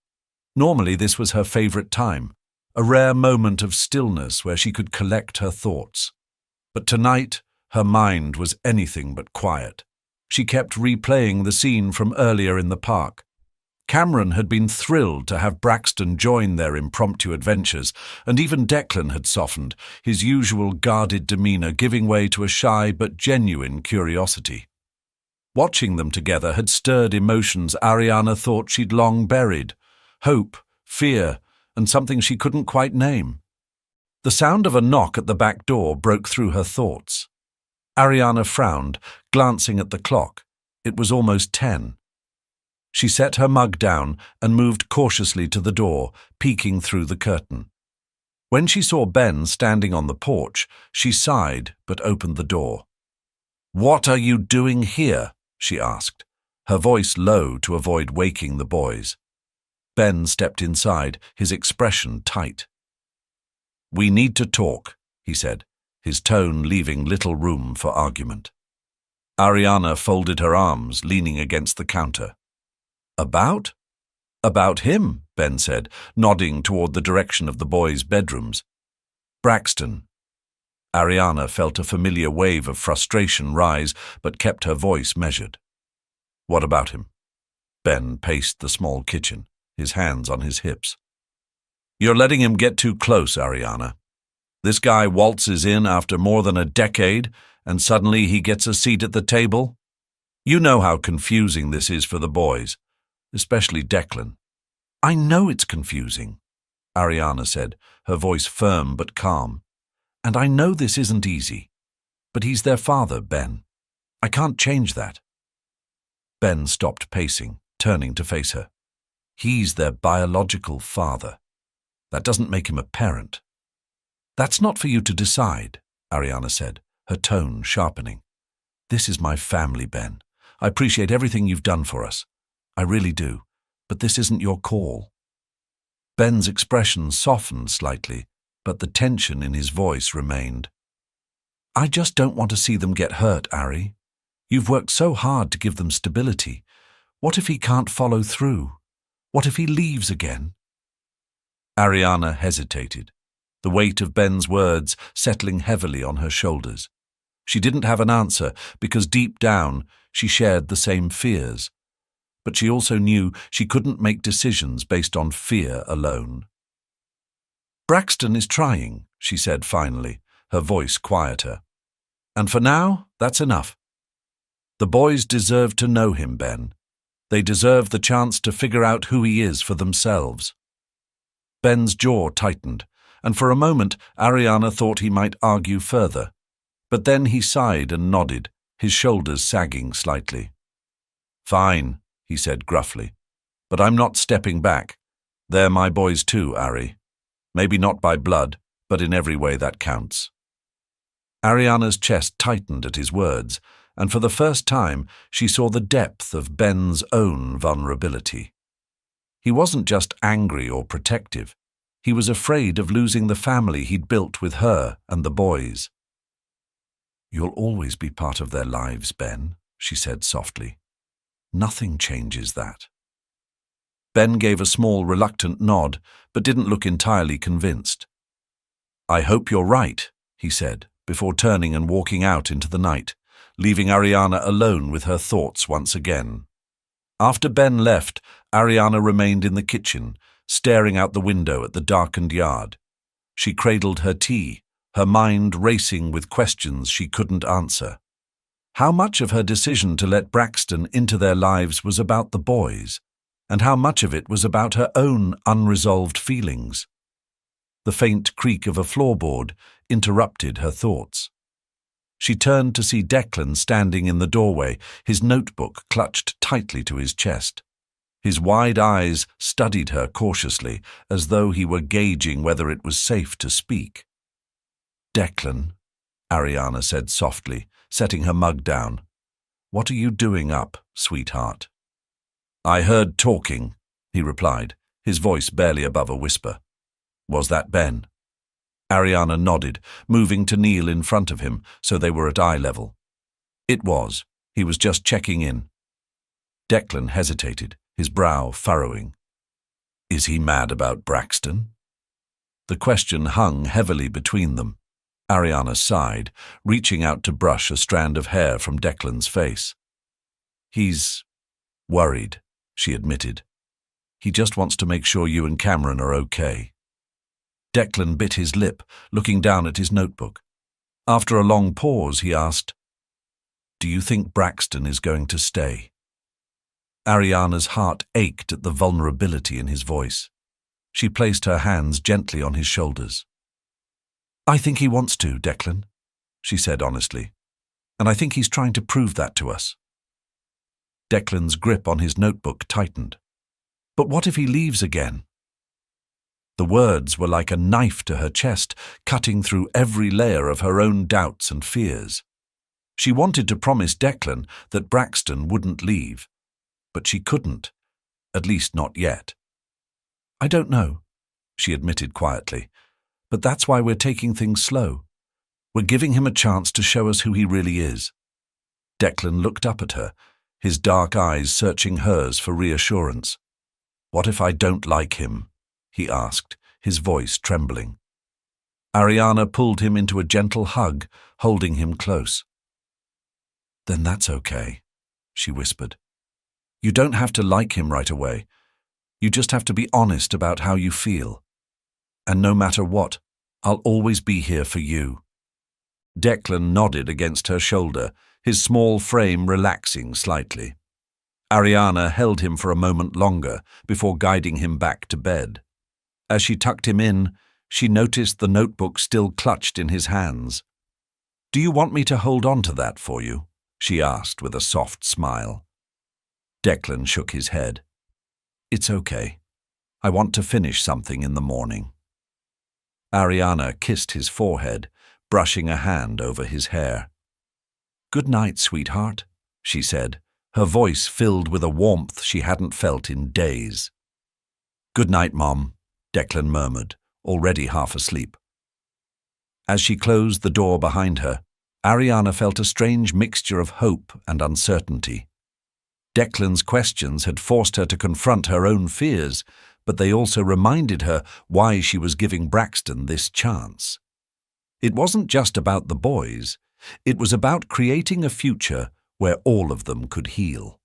Normally this was her favorite time, a rare moment of stillness where she could collect her thoughts. But tonight, her mind was anything but quiet. She kept replaying the scene from earlier in the park. Cameron had been thrilled to have Braxton join their impromptu adventures, and even Declan had softened, his usual guarded demeanor giving way to a shy but genuine curiosity. Watching them together had stirred emotions Ariana thought she'd long buried: hope, fear, and something she couldn't quite name. The sound of a knock at the back door broke through her thoughts. Ariana frowned, glancing at the clock. It was almost 10. She set her mug down and moved cautiously to the door, peeking through the curtain. When she saw Ben standing on the porch, she sighed but opened the door. "What are you doing here?" she asked, her voice low to avoid waking the boys. Ben stepped inside, his expression tight. "We need to talk," he said, his tone leaving little room for argument. Ariana folded her arms, leaning against the counter. "About?" "About him," Ben said, nodding toward the direction of the boys' bedrooms. "Braxton." Ariana felt a familiar wave of frustration rise, but kept her voice measured. "What about him?" Ben paced the small kitchen, his hands on his hips. "You're letting him get too close, Ariana. This guy waltzes in after more than a decade, and suddenly he gets a seat at the table. You know how confusing this is for the boys, especially Declan." "I know it's confusing," Ariana said, her voice firm but calm. "And I know this isn't easy. But he's their father, Ben. I can't change that." Ben stopped pacing, turning to face her. "He's their biological father. That doesn't make him a parent." "That's not for you to decide," Ariana said, her tone sharpening. "This is my family, Ben. I appreciate everything you've done for us. I really do. But this isn't your call." Ben's expression softened slightly, but the tension in his voice remained. "I just don't want to see them get hurt, Ari. You've worked so hard to give them stability. What if he can't follow through? What if he leaves again?" Ariana hesitated, the weight of Ben's words settling heavily on her shoulders. She didn't have an answer because deep down she shared the same fears. But she also knew she couldn't make decisions based on fear alone. "Braxton is trying," she said finally, her voice quieter. "And for now, that's enough. The boys deserve to know him, Ben. They deserve the chance to figure out who he is for themselves." Ben's jaw tightened, and for a moment Ariana thought he might argue further. But then he sighed and nodded, his shoulders sagging slightly. "Fine," he said gruffly. "But I'm not stepping back. They're my boys too, Ari. Maybe not by blood, but in every way that counts." Ariana's chest tightened at his words, and for the first time she saw the depth of Ben's own vulnerability. He wasn't just angry or protective. He was afraid of losing the family he'd built with her and the boys. "You'll always be part of their lives, Ben," she said softly. "Nothing changes that." Ben gave a small, reluctant nod, but didn't look entirely convinced. "I hope you're right," he said, before turning and walking out into the night, leaving Ariana alone with her thoughts once again. After Ben left, Ariana remained in the kitchen, staring out the window at the darkened yard. She cradled her tea, her mind racing with questions she couldn't answer. How much of her decision to let Braxton into their lives was about the boys? and how much of it was about her own unresolved feelings. The faint creak of a floorboard interrupted her thoughts. She turned to see Declan standing in the doorway, his notebook clutched tightly to his chest. His wide eyes studied her cautiously, as though he were gauging whether it was safe to speak. "Declan," Ariana said softly, setting her mug down. "What are you doing up, sweetheart?" "I heard talking," he replied, his voice barely above a whisper. "Was that Ben?" Ariana nodded, moving to kneel in front of him so they were at eye level. "It was. He was just checking in." Declan hesitated, his brow furrowing. "Is he mad about Braxton?" The question hung heavily between them. Ariana sighed, reaching out to brush a strand of hair from Declan's face. "He's worried," she admitted. "He just wants to make sure you and Cameron are okay." Declan bit his lip, looking down at his notebook. After a long pause, he asked, "Do you think Braxton is going to stay?" Ariana's heart ached at the vulnerability in his voice. She placed her hands gently on his shoulders. "I think he wants to, Declan," she said honestly. "And I think he's trying to prove that to us." Declan's grip on his notebook tightened. "But what if he leaves again?" The words were like a knife to her chest, cutting through every layer of her own doubts and fears. She wanted to promise Declan that Braxton wouldn't leave, but she couldn't, at least not yet. "I don't know," she admitted quietly, "but that's why we're taking things slow. We're giving him a chance to show us who he really is." Declan looked up at her, his dark eyes searching hers for reassurance. "What if I don't like him?" he asked, his voice trembling. Ariana pulled him into a gentle hug, holding him close. "Then that's okay," she whispered. "You don't have to like him right away. You just have to be honest about how you feel. And no matter what, I'll always be here for you." Declan nodded against her shoulder, his small frame relaxing slightly. Ariana held him for a moment longer before guiding him back to bed. As she tucked him in, she noticed the notebook still clutched in his hands. "Do you want me to hold on to that for you?" she asked with a soft smile. Declan shook his head. "It's okay. I want to finish something in the morning." Ariana kissed his forehead, brushing a hand over his hair. "Good night, sweetheart," she said, her voice filled with a warmth she hadn't felt in days. "Good night, Mom," Declan murmured, already half asleep. As she closed the door behind her, Ariana felt a strange mixture of hope and uncertainty. Declan's questions had forced her to confront her own fears, but they also reminded her why she was giving Braxton this chance. It wasn't just about the boys, it was about creating a future where all of them could heal.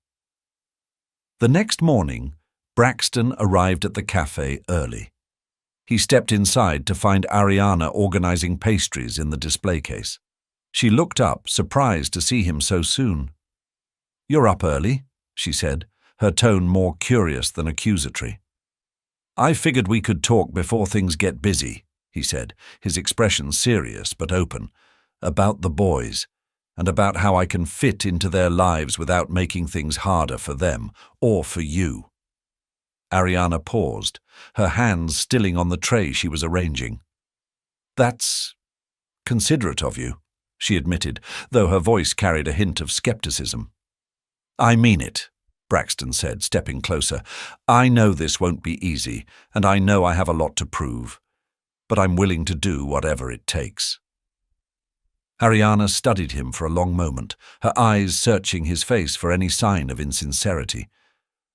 The next morning, Braxton arrived at the cafe early. He stepped inside to find Ariana organizing pastries in the display case. She looked up, surprised to see him so soon. "You're up early," she said, her tone more curious than accusatory. "I figured we could talk before things get busy," he said, his expression serious but open, "about the boys, and about how I can fit into their lives without making things harder for them, or for you." Ariana paused, her hands stilling on the tray she was arranging. "That's considerate of you," she admitted, though her voice carried a hint of skepticism. "I mean it," Braxton said, stepping closer. "I know this won't be easy, and I know I have a lot to prove, but I'm willing to do whatever it takes." Ariana studied him for a long moment, her eyes searching his face for any sign of insincerity.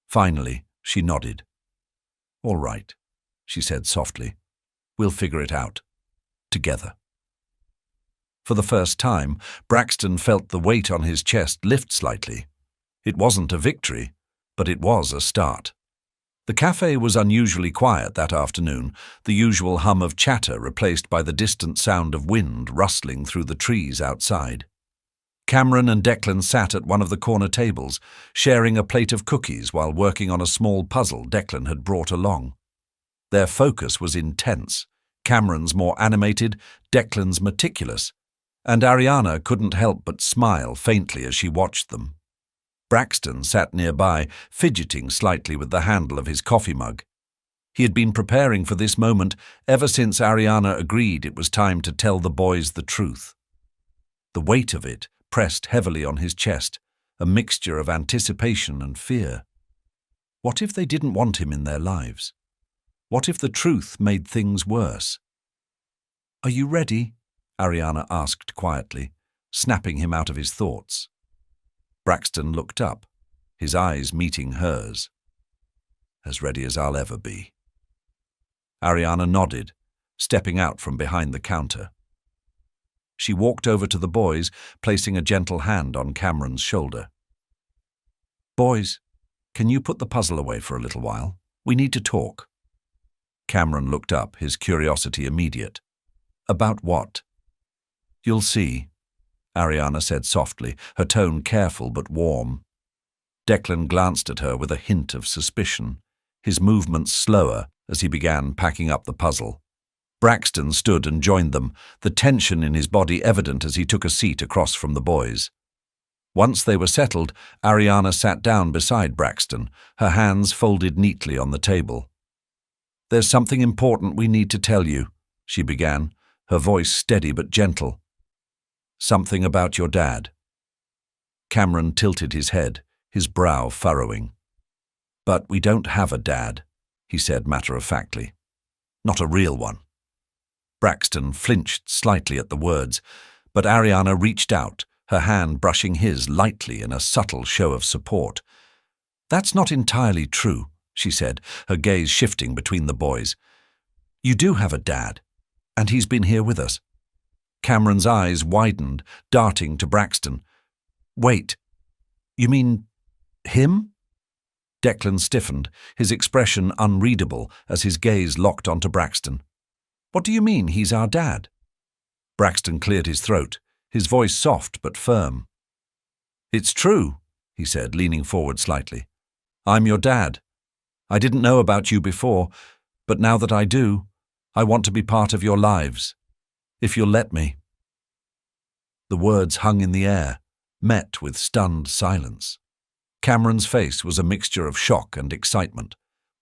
Finally, she nodded. "All right," she said softly. "We'll figure it out. Together." For the first time, Braxton felt the weight on his chest lift slightly. It wasn't a victory, but it was a start. The cafe was unusually quiet that afternoon, the usual hum of chatter replaced by the distant sound of wind rustling through the trees outside. Cameron and Declan sat at one of the corner tables, sharing a plate of cookies while working on a small puzzle Declan had brought along. Their focus was intense, Cameron's more animated, Declan's meticulous, and Ariana couldn't help but smile faintly as she watched them. Braxton sat nearby, fidgeting slightly with the handle of his coffee mug. He had been preparing for this moment ever since Ariana agreed it was time to tell the boys the truth. The weight of it pressed heavily on his chest, a mixture of anticipation and fear. What if they didn't want him in their lives? What if the truth made things worse? "Are you ready?" Ariana asked quietly, snapping him out of his thoughts. Braxton looked up, his eyes meeting hers. "As ready as I'll ever be." Ariana nodded, stepping out from behind the counter. She walked over to the boys, placing a gentle hand on Cameron's shoulder. "Boys, can you put the puzzle away for a little while? We need to talk." Cameron looked up, his curiosity immediate. "About what?" "You'll see," Ariana said softly, her tone careful but warm. Declan glanced at her with a hint of suspicion, his movements slower as he began packing up the puzzle. Braxton stood and joined them, the tension in his body evident as he took a seat across from the boys. Once they were settled, Ariana sat down beside Braxton, her hands folded neatly on the table. "There's something important we need to tell you," she began, her voice steady but gentle. "Something about your dad." Cameron tilted his head, his brow furrowing. "But we don't have a dad," he said matter-of-factly. "Not a real one." Braxton flinched slightly at the words, but Ariana reached out, her hand brushing his lightly in a subtle show of support. "That's not entirely true," she said, her gaze shifting between the boys. "You do have a dad, and he's been here with us." Cameron's eyes widened, darting to Braxton. "Wait, you mean him?" Declan stiffened, his expression unreadable as his gaze locked onto Braxton. "What do you mean he's our dad?" Braxton cleared his throat, his voice soft but firm. "It's true," he said, leaning forward slightly. "I'm your dad. I didn't know about you before, but now that I do, I want to be part of your lives. If you'll let me." The words hung in the air, met with stunned silence. Cameron's face was a mixture of shock and excitement,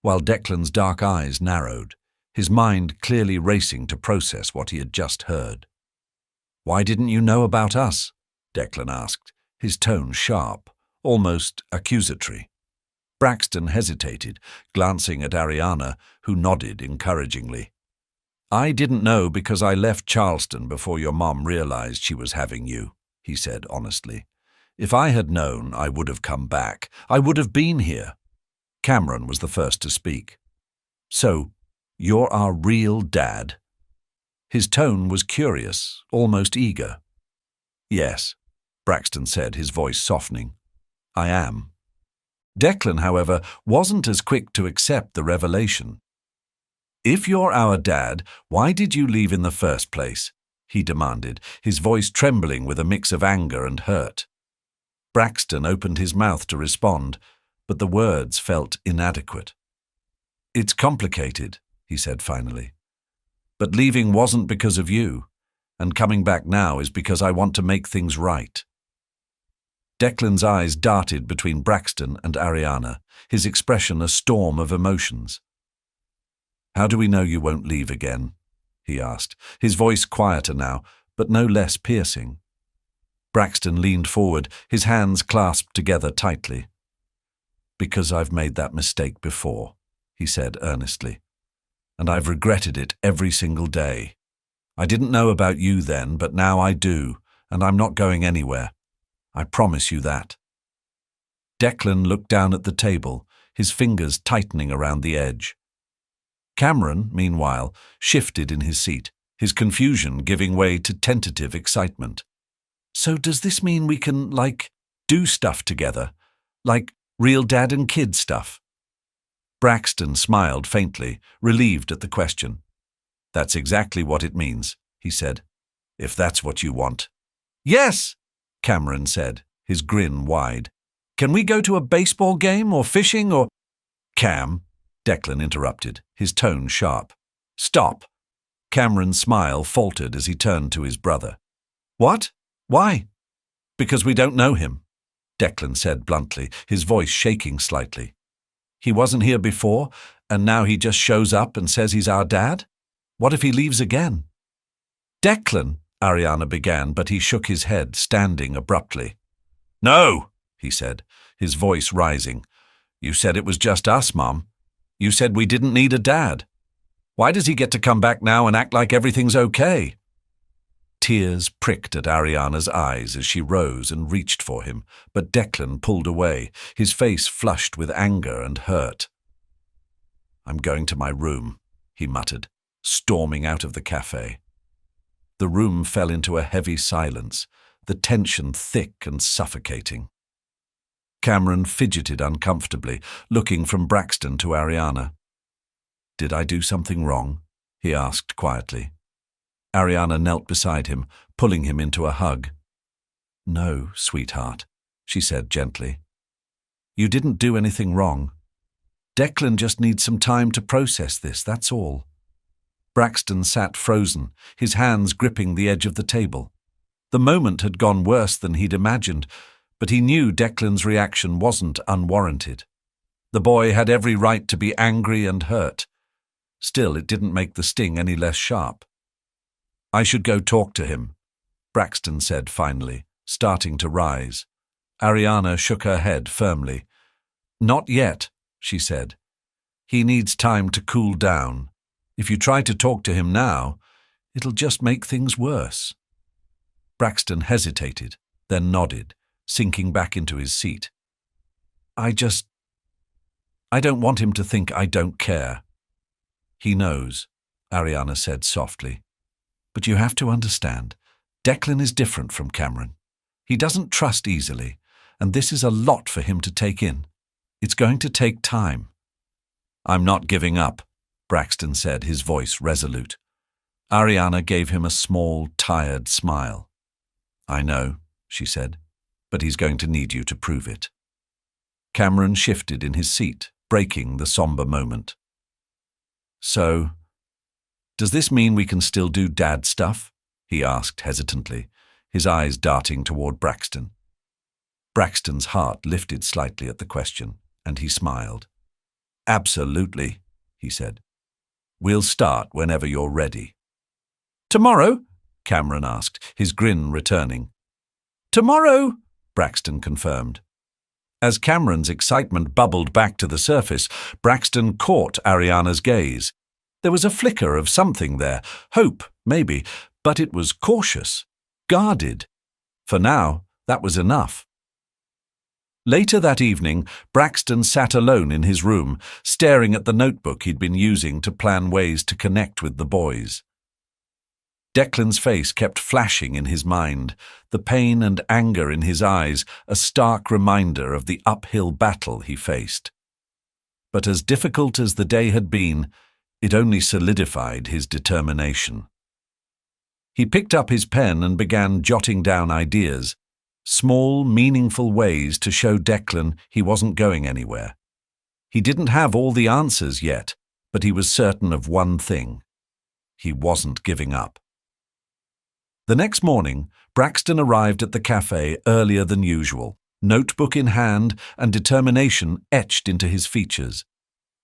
while Declan's dark eyes narrowed, his mind clearly racing to process what he had just heard. "Why didn't you know about us?" Declan asked, his tone sharp, almost accusatory. Braxton hesitated, glancing at Ariana, who nodded encouragingly. "I didn't know because I left Charleston before your mom realized she was having you," he said honestly. "If I had known, I would have come back. I would have been here." Cameron was the first to speak. "So, you're our real dad?" His tone was curious, almost eager. "Yes," Braxton said, his voice softening. "I am." Declan, however, wasn't as quick to accept the revelation. "If you're our dad, why did you leave in the first place?" he demanded, his voice trembling with a mix of anger and hurt. Braxton opened his mouth to respond, but the words felt inadequate. "It's complicated," he said finally. "But leaving wasn't because of you, and coming back now is because I want to make things right." Declan's eyes darted between Braxton and Ariana, his expression a storm of emotions. "How do we know you won't leave again?" he asked, his voice quieter now, but no less piercing. Braxton leaned forward, his hands clasped together tightly. "Because I've made that mistake before," he said earnestly. "And I've regretted it every single day. I didn't know about you then, but now I do, and I'm not going anywhere. I promise you that." Declan looked down at the table, his fingers tightening around the edge. Cameron, meanwhile, shifted in his seat, his confusion giving way to tentative excitement. "So does this mean we can, do stuff together? Like real dad and kid stuff?" Braxton smiled faintly, relieved at the question. "That's exactly what it means," he said. "If that's what you want." "Yes!" Cameron said, his grin wide. "Can we go to a baseball game or fishing or—" "Cam," Declan interrupted, his tone sharp. "Stop." Cameron's smile faltered as he turned to his brother. "What? Why?" "Because we don't know him," Declan said bluntly, his voice shaking slightly. "He wasn't here before, and now he just shows up and says he's our dad? What if he leaves again?" "Declan," Ariana began, but he shook his head, standing abruptly. "No," he said, his voice rising. "You said it was just us, Mom. You said we didn't need a dad. Why does he get to come back now and act like everything's okay?" Tears pricked at Ariana's eyes as she rose and reached for him, but Declan pulled away, his face flushed with anger and hurt. "I'm going to my room," he muttered, storming out of the cafe. The room fell into a heavy silence, the tension thick and suffocating. Cameron fidgeted uncomfortably, looking from Braxton to Ariana. "Did I do something wrong?" he asked quietly. Ariana knelt beside him, pulling him into a hug. "No, sweetheart," she said gently. "You didn't do anything wrong. Declan just needs some time to process this, that's all." Braxton sat frozen, his hands gripping the edge of the table. The moment had gone worse than he'd imagined, but he knew Declan's reaction wasn't unwarranted. The boy had every right to be angry and hurt. Still, it didn't make the sting any less sharp. "I should go talk to him," Braxton said finally, starting to rise. Ariana shook her head firmly. "Not yet," she said. "He needs time to cool down. If you try to talk to him now, it'll just make things worse." Braxton hesitated, then nodded, sinking back into his seat. I don't want him to think I don't care." "He knows," Ariana said softly. "But you have to understand, Declan is different from Cameron. He doesn't trust easily, and this is a lot for him to take in. It's going to take time." "I'm not giving up," Braxton said, his voice resolute. Ariana gave him a small, tired smile. "I know," she said, "but he's going to need you to prove it." Cameron shifted in his seat, breaking the somber moment. "So, does this mean we can still do dad stuff?" he asked hesitantly, his eyes darting toward Braxton. Braxton's heart lifted slightly at the question, and he smiled. "Absolutely," he said. "We'll start whenever you're ready." "Tomorrow?" Cameron asked, his grin returning. "Tomorrow," Braxton confirmed. As Cameron's excitement bubbled back to the surface, Braxton caught Ariana's gaze. There was a flicker of something there, hope, maybe, but it was cautious, guarded. For now, that was enough. Later that evening, Braxton sat alone in his room, staring at the notebook he'd been using to plan ways to connect with the boys. Declan's face kept flashing in his mind, the pain and anger in his eyes a stark reminder of the uphill battle he faced. But as difficult as the day had been, it only solidified his determination. He picked up his pen and began jotting down ideas, small, meaningful ways to show Declan he wasn't going anywhere. He didn't have all the answers yet, but he was certain of one thing. He wasn't giving up. The next morning, Braxton arrived at the cafe earlier than usual, notebook in hand and determination etched into his features.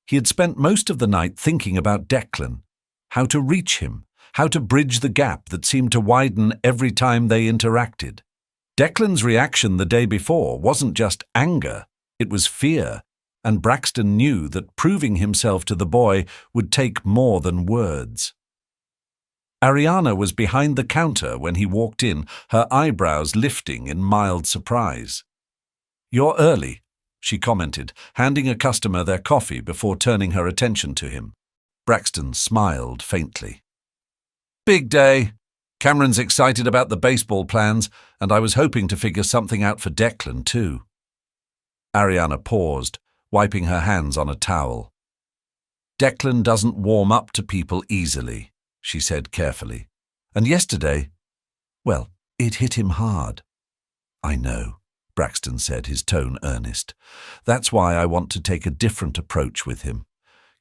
He had spent most of the night thinking about Declan, how to reach him, how to bridge the gap that seemed to widen every time they interacted. Declan's reaction the day before wasn't just anger, it was fear, and Braxton knew that proving himself to the boy would take more than words. Ariana was behind the counter when he walked in, her eyebrows lifting in mild surprise. "You're early," she commented, handing a customer their coffee before turning her attention to him. Braxton smiled faintly. "Big day. Cameron's excited about the baseball plans, and I was hoping to figure something out for Declan too." Ariana paused, wiping her hands on a towel. "Declan doesn't warm up to people easily," she said carefully. "And yesterday, well, it hit him hard." I know, Braxton said, his tone earnest. That's why I want to take a different approach with him.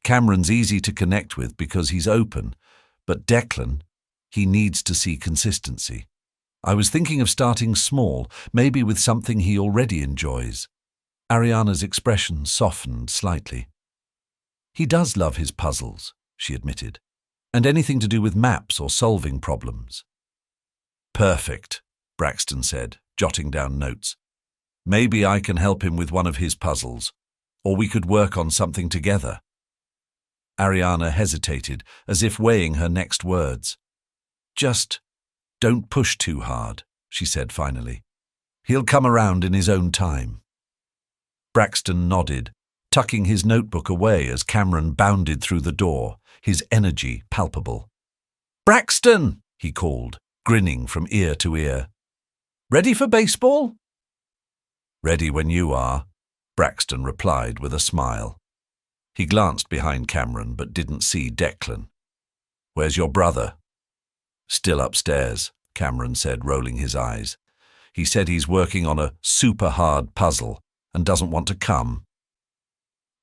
Cameron's easy to connect with because he's open, but Declan, he needs to see consistency. I was thinking of starting small, maybe with something he already enjoys. Ariana's expression softened slightly. He does love his puzzles, she admitted, and anything to do with maps or solving problems. Perfect, Braxton said, jotting down notes. Maybe I can help him with one of his puzzles, or we could work on something together. Ariana hesitated, as if weighing her next words. Just don't push too hard, she said finally. He'll come around in his own time. Braxton nodded, tucking his notebook away as Cameron bounded through the door, his energy palpable. "Braxton!" he called, grinning from ear to ear. "Ready for baseball?" "Ready when you are," Braxton replied with a smile. He glanced behind Cameron but didn't see Declan. "Where's your brother?" "Still upstairs," Cameron said, rolling his eyes. "He said he's working on a super hard puzzle and doesn't want to come."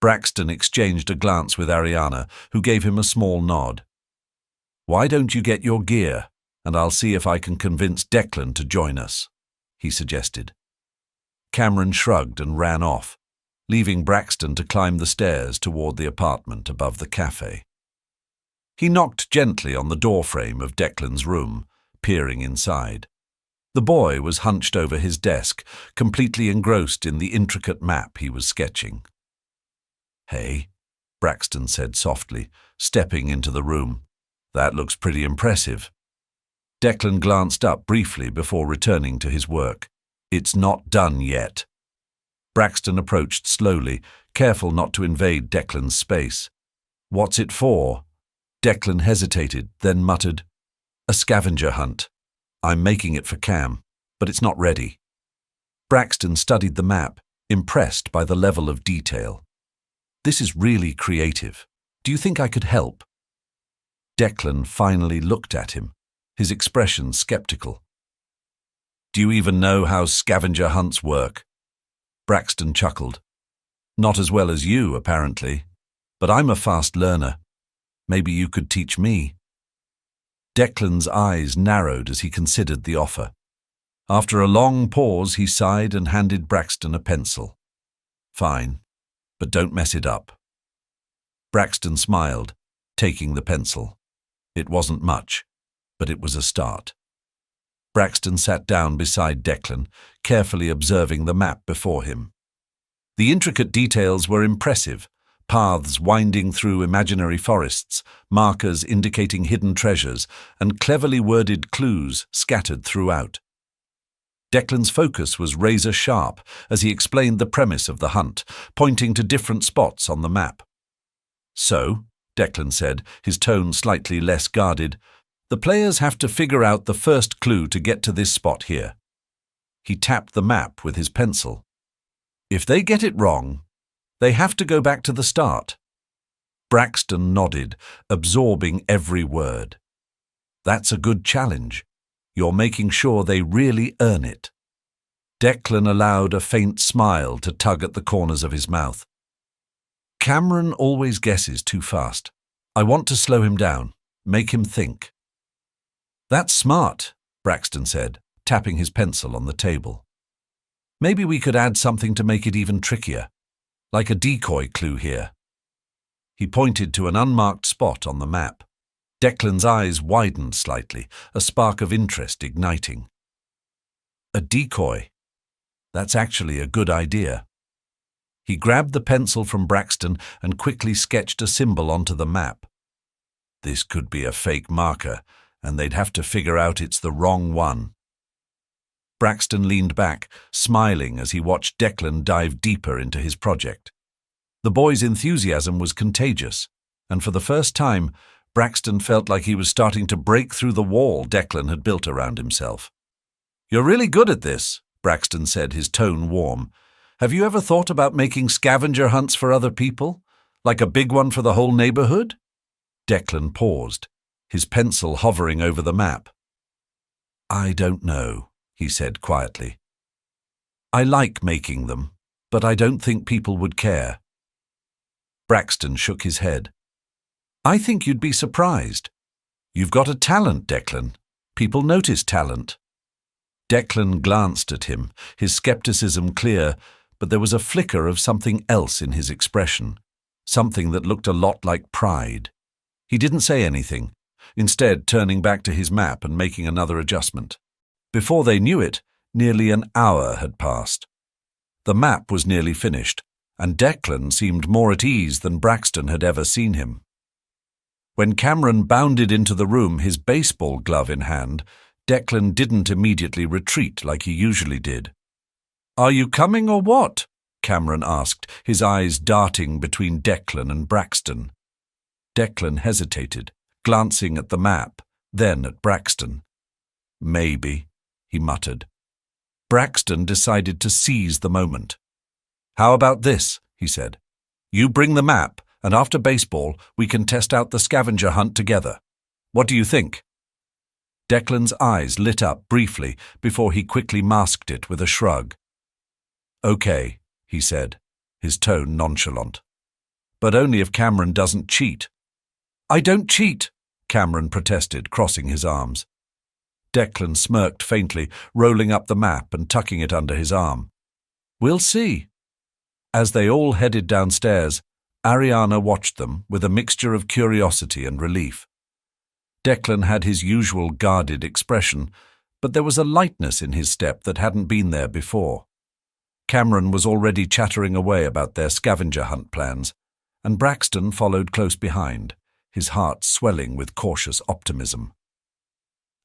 Braxton exchanged a glance with Ariana, who gave him a small nod. "Why don't you get your gear, and I'll see if I can convince Declan to join us," he suggested. Cameron shrugged and ran off, leaving Braxton to climb the stairs toward the apartment above the cafe. He knocked gently on the doorframe of Declan's room, peering inside. The boy was hunched over his desk, completely engrossed in the intricate map he was sketching. "Hey," Braxton said softly, stepping into the room. "That looks pretty impressive." Declan glanced up briefly before returning to his work. "It's not done yet." Braxton approached slowly, careful not to invade Declan's space. "What's it for?" Declan hesitated, then muttered, "A scavenger hunt. I'm making it for Cam, but it's not ready." Braxton studied the map, impressed by the level of detail. "This is really creative. Do you think I could help?" Declan finally looked at him, his expression skeptical. "Do you even know how scavenger hunts work?" Braxton chuckled. "Not as well as you, apparently, but I'm a fast learner. Maybe you could teach me." Declan's eyes narrowed as he considered the offer. After a long pause, he sighed and handed Braxton a pencil. "Fine, but don't mess it up." Braxton smiled, taking the pencil. It wasn't much, but it was a start. Braxton sat down beside Declan, carefully observing the map before him. The intricate details were impressive, paths winding through imaginary forests, markers indicating hidden treasures, and cleverly worded clues scattered throughout. Declan's focus was razor-sharp as he explained the premise of the hunt, pointing to different spots on the map. "So," Declan said, his tone slightly less guarded, "the players have to figure out the first clue to get to this spot here." He tapped the map with his pencil. "If they get it wrong, they have to go back to the start." Braxton nodded, absorbing every word. "That's a good challenge. You're making sure they really earn it." Declan allowed a faint smile to tug at the corners of his mouth. "Cameron always guesses too fast. I want to slow him down, make him think." "That's smart," Braxton said, tapping his pencil on the table. "Maybe we could add something to make it even trickier, like a decoy clue here." He pointed to an unmarked spot on the map. Declan's eyes widened slightly, a spark of interest igniting. "A decoy? That's actually a good idea." He grabbed the pencil from Braxton and quickly sketched a symbol onto the map. "This could be a fake marker, and they'd have to figure out it's the wrong one." Braxton leaned back, smiling as he watched Declan dive deeper into his project. The boy's enthusiasm was contagious, and for the first time, Braxton felt like he was starting to break through the wall Declan had built around himself. "You're really good at this," Braxton said, his tone warm. "Have you ever thought about making scavenger hunts for other people? Like a big one for the whole neighborhood?" Declan paused, his pencil hovering over the map. "I don't know," he said quietly. I like making them, but I don't think people would care. Braxton shook his head. I think you'd be surprised. You've got a talent, Declan. People notice talent. Declan glanced at him, his skepticism clear, but there was a flicker of something else in his expression, something that looked a lot like pride. He didn't say anything, instead turning back to his map and making another adjustment. Before they knew it, nearly an hour had passed. The map was nearly finished, and Declan seemed more at ease than Braxton had ever seen him. When Cameron bounded into the room, his baseball glove in hand, Declan didn't immediately retreat like he usually did. "Are you coming or what?" Cameron asked, his eyes darting between Declan and Braxton. Declan hesitated, glancing at the map, then at Braxton. "Maybe," he muttered. Braxton decided to seize the moment. "How about this?" he said. "You bring the map, and after baseball, we can test out the scavenger hunt together. What do you think?" Declan's eyes lit up briefly before he quickly masked it with a shrug. "Okay," he said, his tone nonchalant. "But only if Cameron doesn't cheat." "I don't cheat," Cameron protested, crossing his arms. Declan smirked faintly, rolling up the map and tucking it under his arm. "We'll see." As they all headed downstairs, Ariana watched them with a mixture of curiosity and relief. Declan had his usual guarded expression, but there was a lightness in his step that hadn't been there before. Cameron was already chattering away about their scavenger hunt plans, and Braxton followed close behind, his heart swelling with cautious optimism.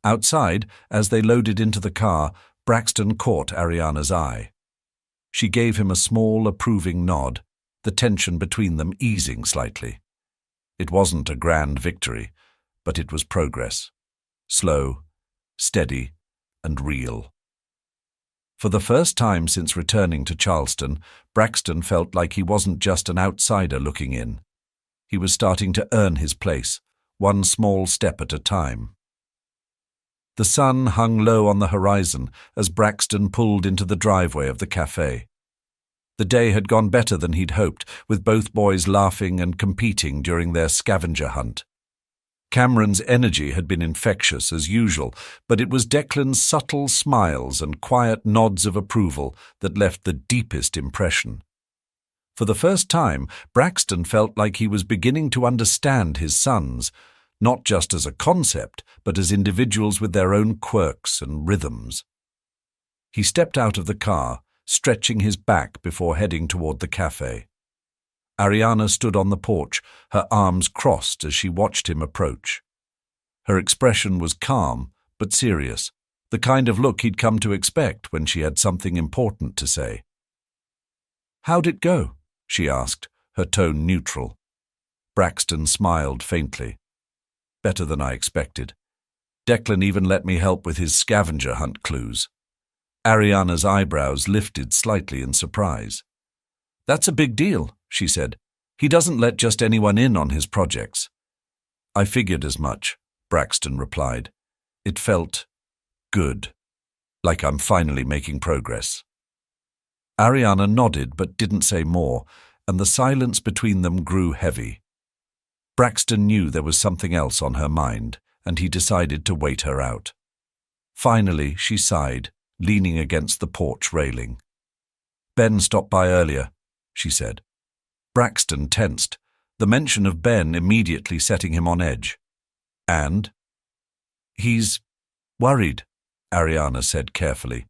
Outside, as they loaded into the car, Braxton caught Ariana's eye. She gave him a small, approving nod, the tension between them easing slightly. It wasn't a grand victory, but it was progress. Slow, steady, and real. For the first time since returning to Charleston, Braxton felt like he wasn't just an outsider looking in. He was starting to earn his place, one small step at a time. The sun hung low on the horizon as Braxton pulled into the driveway of the cafe. The day had gone better than he'd hoped, with both boys laughing and competing during their scavenger hunt. Cameron's energy had been infectious as usual, but it was Declan's subtle smiles and quiet nods of approval that left the deepest impression. For the first time, Braxton felt like he was beginning to understand his sons, not just as a concept, but as individuals with their own quirks and rhythms. He stepped out of the car, stretching his back before heading toward the cafe. Ariana stood on the porch, her arms crossed as she watched him approach. Her expression was calm but serious, the kind of look he'd come to expect when she had something important to say. "How'd it go?" she asked, her tone neutral. Braxton smiled faintly. "Better than I expected. Declan even let me help with his scavenger hunt clues." Ariana's eyebrows lifted slightly in surprise. "That's a big deal," she said. "He doesn't let just anyone in on his projects." "I figured as much," Braxton replied. "It felt good, like I'm finally making progress." Ariana nodded but didn't say more, and the silence between them grew heavy. Braxton knew there was something else on her mind, and he decided to wait her out. Finally, she sighed, leaning against the porch railing. "Ben stopped by earlier," she said. Braxton tensed, the mention of Ben immediately setting him on edge. "And?" "He's worried," Ariana said carefully.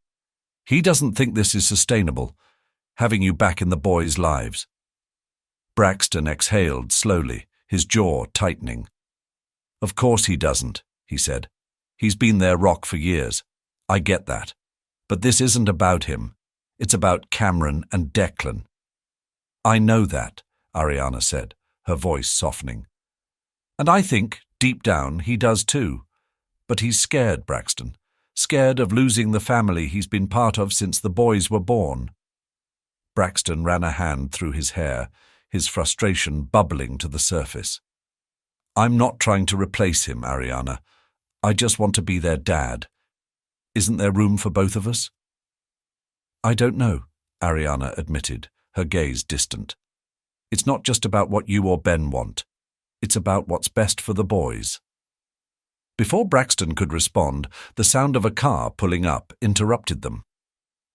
"He doesn't think this is sustainable, having you back in the boys' lives." Braxton exhaled slowly, his jaw tightening. "Of course he doesn't," he said. "He's been their rock for years. I get that. But this isn't about him. It's about Cameron and Declan." "I know that," Ariana said, her voice softening. "And I think, deep down, he does too. But he's scared, Braxton. Scared of losing the family he's been part of since the boys were born." Braxton ran a hand through his hair, his frustration bubbling to the surface. "I'm not trying to replace him, Ariana. I just want to be their dad. Isn't there room for both of us?" I don't know, Ariana admitted, her gaze distant. It's not just about what you or Ben want. It's about what's best for the boys. Before Braxton could respond, the sound of a car pulling up interrupted them.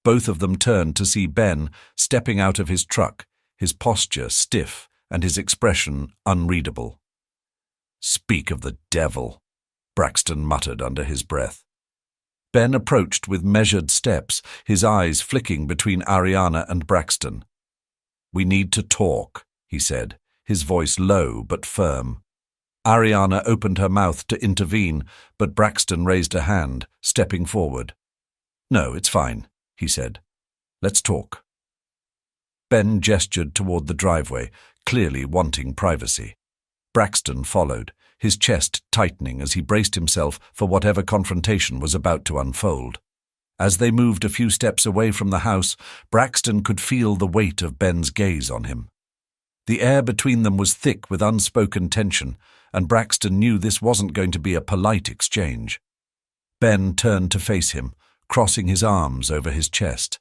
Both of them turned to see Ben stepping out of his truck, his posture stiff and his expression unreadable. "Speak of the devil," Braxton muttered under his breath. Ben approached with measured steps, his eyes flicking between Ariana and Braxton. "We need to talk," he said, his voice low but firm. Ariana opened her mouth to intervene, but Braxton raised a hand, stepping forward. "No, it's fine," he said. "Let's talk." Ben gestured toward the driveway, clearly wanting privacy. Braxton followed, his chest tightening as he braced himself for whatever confrontation was about to unfold. As they moved a few steps away from the house, Braxton could feel the weight of Ben's gaze on him. The air between them was thick with unspoken tension, and Braxton knew this wasn't going to be a polite exchange. Ben turned to face him, crossing his arms over his chest.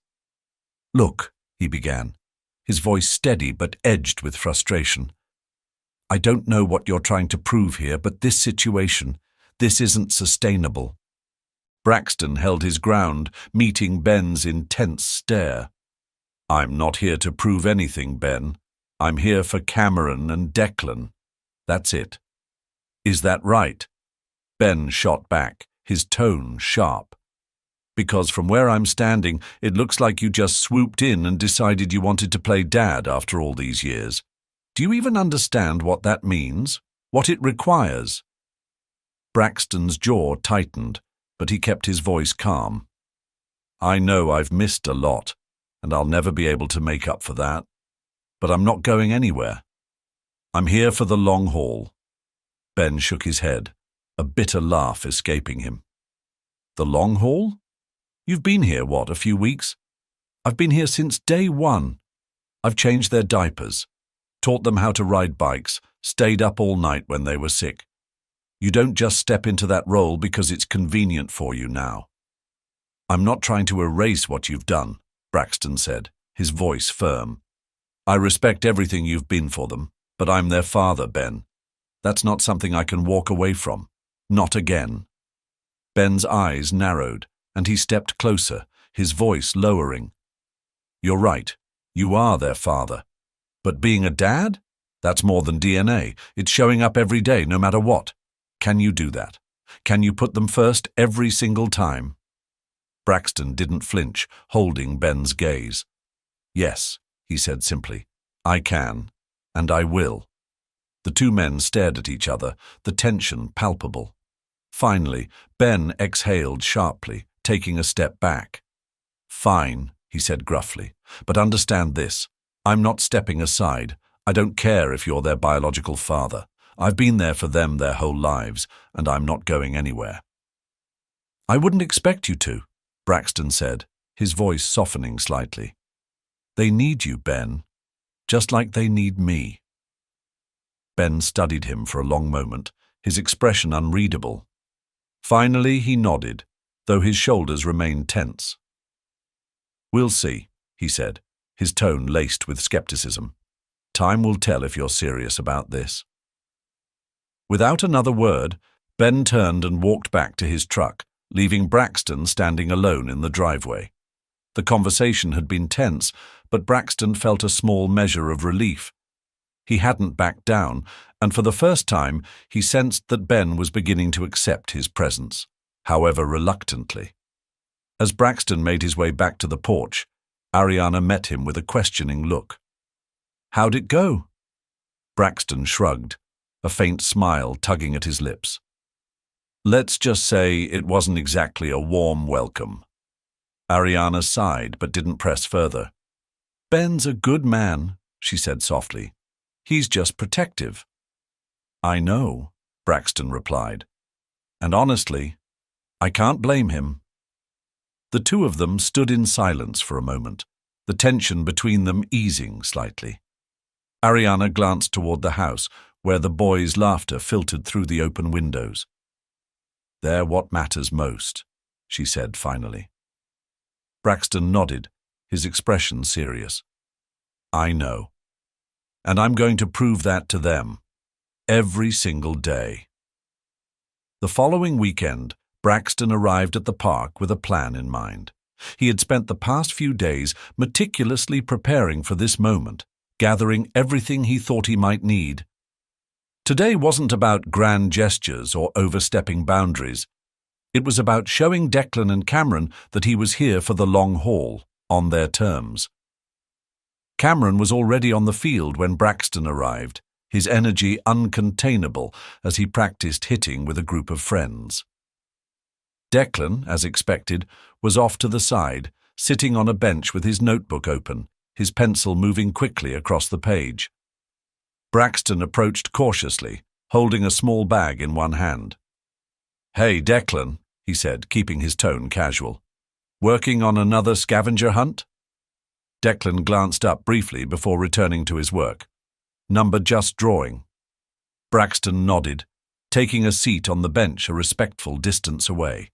"Look," he began, his voice steady but edged with frustration. "I don't know what you're trying to prove here, but this situation, this isn't sustainable." Braxton held his ground, meeting Ben's intense stare. "I'm not here to prove anything, Ben. I'm here for Cameron and Declan. That's it." "Is that right?" Ben shot back, his tone sharp. "Because from where I'm standing, it looks like you just swooped in and decided you wanted to play dad after all these years. Do you even understand what that means? What it requires?" Braxton's jaw tightened, but he kept his voice calm. "I know I've missed a lot, and I'll never be able to make up for that. But I'm not going anywhere. I'm here for the long haul." Ben shook his head, a bitter laugh escaping him. "The long haul? You've been here, what, a few weeks? I've been here since day one. I've changed their diapers, taught them how to ride bikes, stayed up all night when they were sick. You don't just step into that role because it's convenient for you now." "I'm not trying to erase what you've done," Braxton said, his voice firm. "I respect everything you've been for them, but I'm their father, Ben. That's not something I can walk away from. Not again." Ben's eyes narrowed, and he stepped closer, his voice lowering. "You're right. You are their father. But being a dad? That's more than DNA. It's showing up every day, no matter what. Can you do that? Can you put them first every single time?" Braxton didn't flinch, holding Ben's gaze. "Yes," he said simply. "I can, and I will." The two men stared at each other, the tension palpable. Finally, Ben exhaled sharply, taking a step back. "Fine," he said gruffly, "but understand this. I'm not stepping aside. I don't care if you're their biological father. I've been there for them their whole lives, and I'm not going anywhere." "I wouldn't expect you to," Braxton said, his voice softening slightly. "They need you, Ben, just like they need me." Ben studied him for a long moment, his expression unreadable. Finally, he nodded, though his shoulders remained tense. "We'll see," he said, his tone laced with skepticism. "Time will tell if you're serious about this." Without another word, Ben turned and walked back to his truck, leaving Braxton standing alone in the driveway. The conversation had been tense, but Braxton felt a small measure of relief. He hadn't backed down, and for the first time he sensed that Ben was beginning to accept his presence, however reluctantly. As Braxton made his way back to the porch, Ariana met him with a questioning look. "How'd it go?" Braxton shrugged, a faint smile tugging at his lips. "Let's just say it wasn't exactly a warm welcome." Ariana sighed but didn't press further. "Ben's a good man," she said softly. "He's just protective." "I know," Braxton replied. "And honestly, I can't blame him." The two of them stood in silence for a moment, the tension between them easing slightly. Ariana glanced toward the house, where the boys' laughter filtered through the open windows. "They're what matters most," she said finally. Braxton nodded, his expression serious. I know. And I'm going to prove that to them. Every single day. The following weekend, Braxton arrived at the park with a plan in mind. He had spent the past few days meticulously preparing for this moment, gathering everything he thought he might need. Today wasn't about grand gestures or overstepping boundaries. It was about showing Declan and Cameron that he was here for the long haul, on their terms. Cameron was already on the field when Braxton arrived, his energy uncontainable as he practiced hitting with a group of friends. Declan, as expected, was off to the side, sitting on a bench with his notebook open, his pencil moving quickly across the page. Braxton approached cautiously, holding a small bag in one hand. "Hey, Declan," he said, keeping his tone casual. "Working on another scavenger hunt?" Declan glanced up briefly before returning to his work. "Number just drawing." Braxton nodded, taking a seat on the bench a respectful distance away.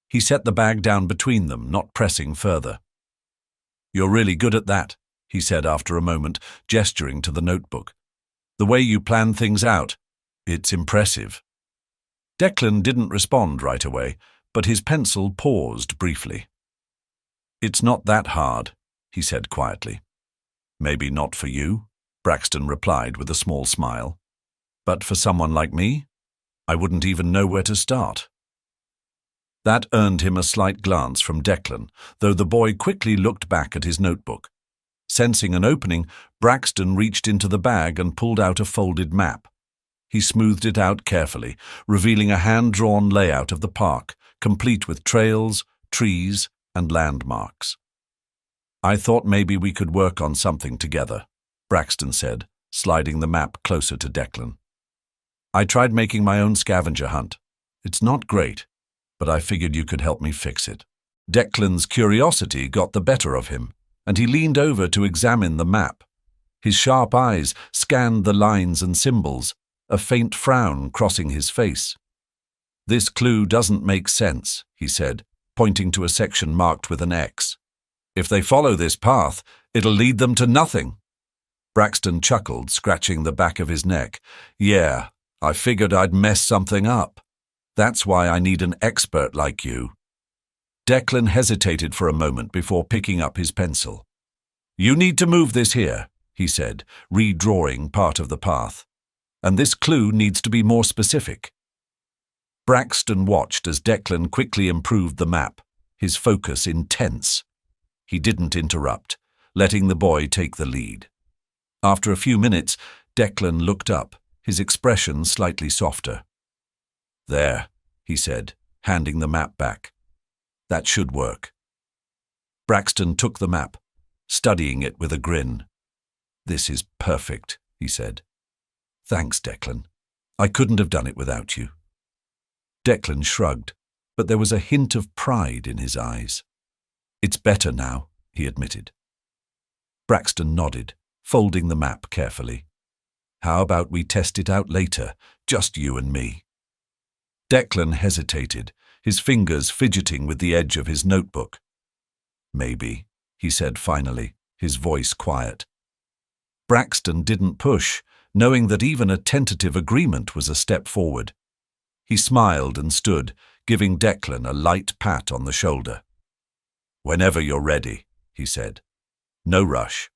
He set the bag down between them, not pressing further. "You're really good at that," he said after a moment, gesturing to the notebook. "The way you plan things out, it's impressive." Declan didn't respond right away, but his pencil paused briefly. "It's not that hard," he said quietly. "Maybe not for you," Braxton replied with a small smile. "But for someone like me, I wouldn't even know where to start." That earned him a slight glance from Declan, though the boy quickly looked back at his notebook. Sensing an opening, Braxton reached into the bag and pulled out a folded map. He smoothed it out carefully, revealing a hand-drawn layout of the park, complete with trails, trees, and landmarks. "I thought maybe we could work on something together," Braxton said, sliding the map closer to Declan. "I tried making my own scavenger hunt. It's not great, but I figured you could help me fix it." Declan's curiosity got the better of him, and he leaned over to examine the map. His sharp eyes scanned the lines and symbols, a faint frown crossing his face. "This clue doesn't make sense," he said, pointing to a section marked with an X. "If they follow this path, it'll lead them to nothing." Braxton chuckled, scratching the back of his neck. "Yeah, I figured I'd mess something up. That's why I need an expert like you." Declan hesitated for a moment before picking up his pencil. "You need to move this here," he said, redrawing part of the path. "And this clue needs to be more specific." Braxton watched as Declan quickly improved the map, his focus intense. He didn't interrupt, letting the boy take the lead. After a few minutes, Declan looked up, his expression slightly softer. "There," he said, handing the map back. "That should work." Braxton took the map, studying it with a grin. "This is perfect," he said. "Thanks, Declan. I couldn't have done it without you." Declan shrugged, but there was a hint of pride in his eyes. "It's better now," he admitted. Braxton nodded, folding the map carefully. "How about we test it out later, just you and me?" Declan hesitated, his fingers fidgeting with the edge of his notebook. "Maybe," he said finally, his voice quiet. Braxton didn't push, knowing that even a tentative agreement was a step forward. He smiled and stood, giving Declan a light pat on the shoulder. "Whenever you're ready," he said. "No rush."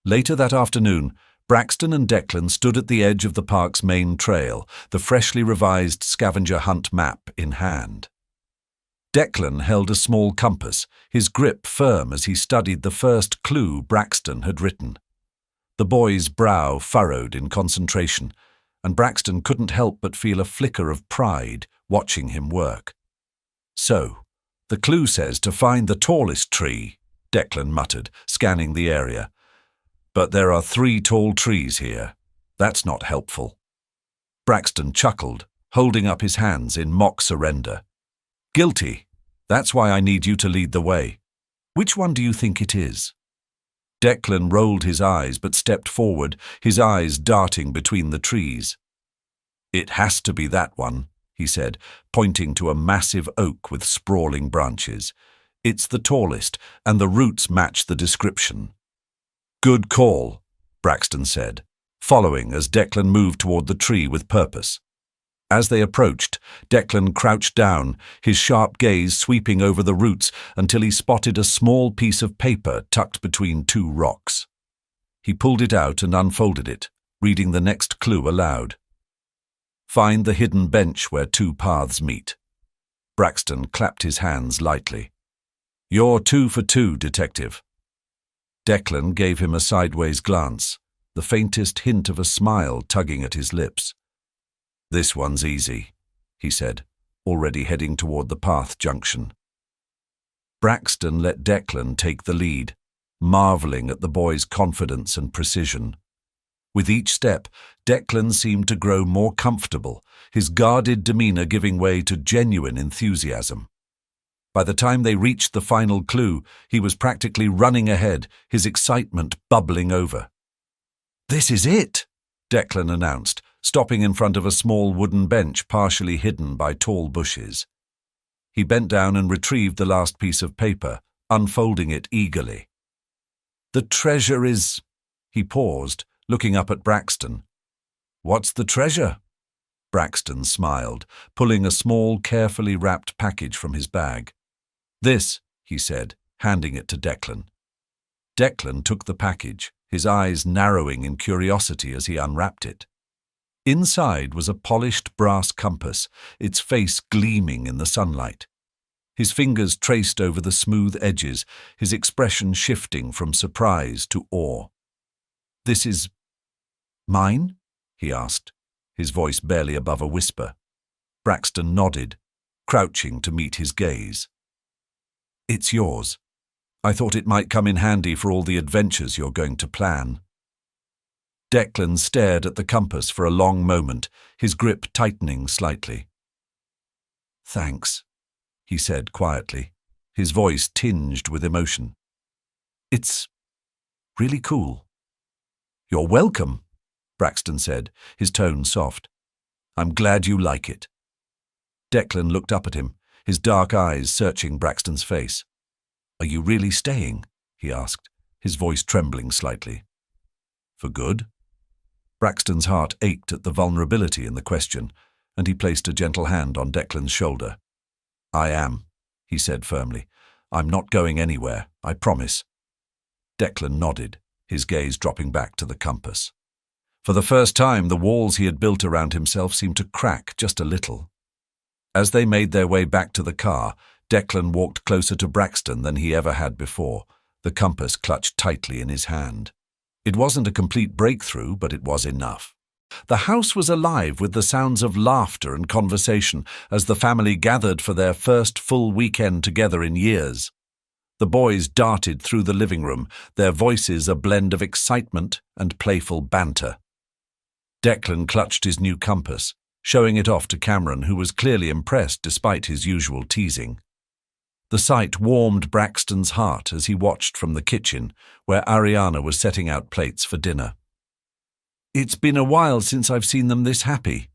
Later that afternoon, Braxton and Declan stood at the edge of the park's main trail, the freshly revised scavenger hunt map in hand. Declan held a small compass, his grip firm as he studied the first clue Braxton had written. The boy's brow furrowed in concentration, and Braxton couldn't help but feel a flicker of pride watching him work. "So, the clue says to find the tallest tree," Declan muttered, scanning the area. "But there are 3 tall trees here. That's not helpful." Braxton chuckled, holding up his hands in mock surrender. "Guilty. That's why I need you to lead the way. Which one do you think it is?" Declan rolled his eyes but stepped forward, his eyes darting between the trees. "It has to be that one," he said, pointing to a massive oak with sprawling branches. It's the tallest, and the roots match the description. Good call, Braxton said, following as Declan moved toward the tree with purpose. As they approached, Declan crouched down, his sharp gaze sweeping over the roots until he spotted a small piece of paper tucked between two rocks. He pulled it out and unfolded it, reading the next clue aloud. Find the hidden bench where two paths meet. Braxton clapped his hands lightly. You're 2 for 2, Detective. Declan gave him a sideways glance, the faintest hint of a smile tugging at his lips. This one's easy, he said, already heading toward the path junction. Braxton let Declan take the lead, marveling at the boy's confidence and precision. With each step, Declan seemed to grow more comfortable, his guarded demeanor giving way to genuine enthusiasm. By the time they reached the final clue, he was practically running ahead, his excitement bubbling over. This is it, Declan announced, stopping in front of a small wooden bench partially hidden by tall bushes. He bent down and retrieved the last piece of paper, unfolding it eagerly. The treasure is... He paused, looking up at Braxton. What's the treasure? Braxton smiled, pulling a small, carefully wrapped package from his bag. This, he said, handing it to Declan. Declan took the package, his eyes narrowing in curiosity as he unwrapped it. Inside was a polished brass compass, its face gleaming in the sunlight. His fingers traced over the smooth edges, his expression shifting from surprise to awe. This is... mine? He asked, his voice barely above a whisper. Braxton nodded, crouching to meet his gaze. It's yours. I thought it might come in handy for all the adventures you're going to plan. Declan stared at the compass for a long moment, his grip tightening slightly. Thanks, he said quietly, his voice tinged with emotion. It's really cool. You're welcome, Braxton said, his tone soft. I'm glad you like it. Declan looked up at him, his dark eyes searching Braxton's face. Are you really staying? He asked, his voice trembling slightly. For good? Braxton's heart ached at the vulnerability in the question, and he placed a gentle hand on Declan's shoulder. I am, he said firmly. I'm not going anywhere, I promise. Declan nodded, his gaze dropping back to the compass. For the first time, the walls he had built around himself seemed to crack just a little. As they made their way back to the car, Declan walked closer to Braxton than he ever had before, the compass clutched tightly in his hand. It wasn't a complete breakthrough, but it was enough. The house was alive with the sounds of laughter and conversation as the family gathered for their first full weekend together in years. The boys darted through the living room, their voices a blend of excitement and playful banter. Declan clutched his new compass, showing it off to Cameron, who was clearly impressed despite his usual teasing. The sight warmed Braxton's heart as he watched from the kitchen, where Ariana was setting out plates for dinner. It's been a while since I've seen them this happy,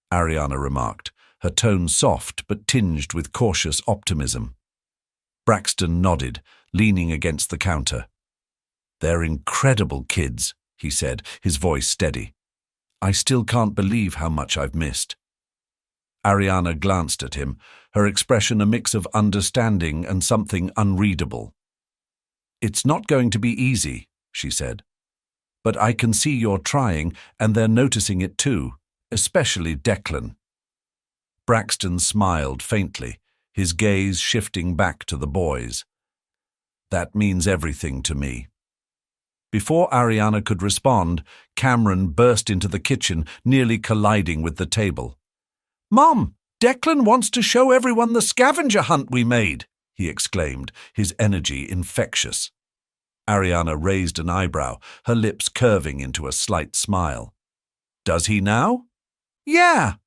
Ariana remarked, her tone soft but tinged with cautious optimism. Braxton nodded, leaning against the counter. They're incredible kids, he said, his voice steady. I still can't believe how much I've missed. Ariana glanced at him, her expression a mix of understanding and something unreadable. It's not going to be easy, she said. But I can see you're trying, and they're noticing it too, especially Declan. Braxton smiled faintly, his gaze shifting back to the boys. That means everything to me. Before Ariana could respond, Cameron burst into the kitchen, nearly colliding with the table. Mom, Declan wants to show everyone the scavenger hunt we made, he exclaimed, his energy infectious. Ariana raised an eyebrow, her lips curving into a slight smile. Does he now? Yeah,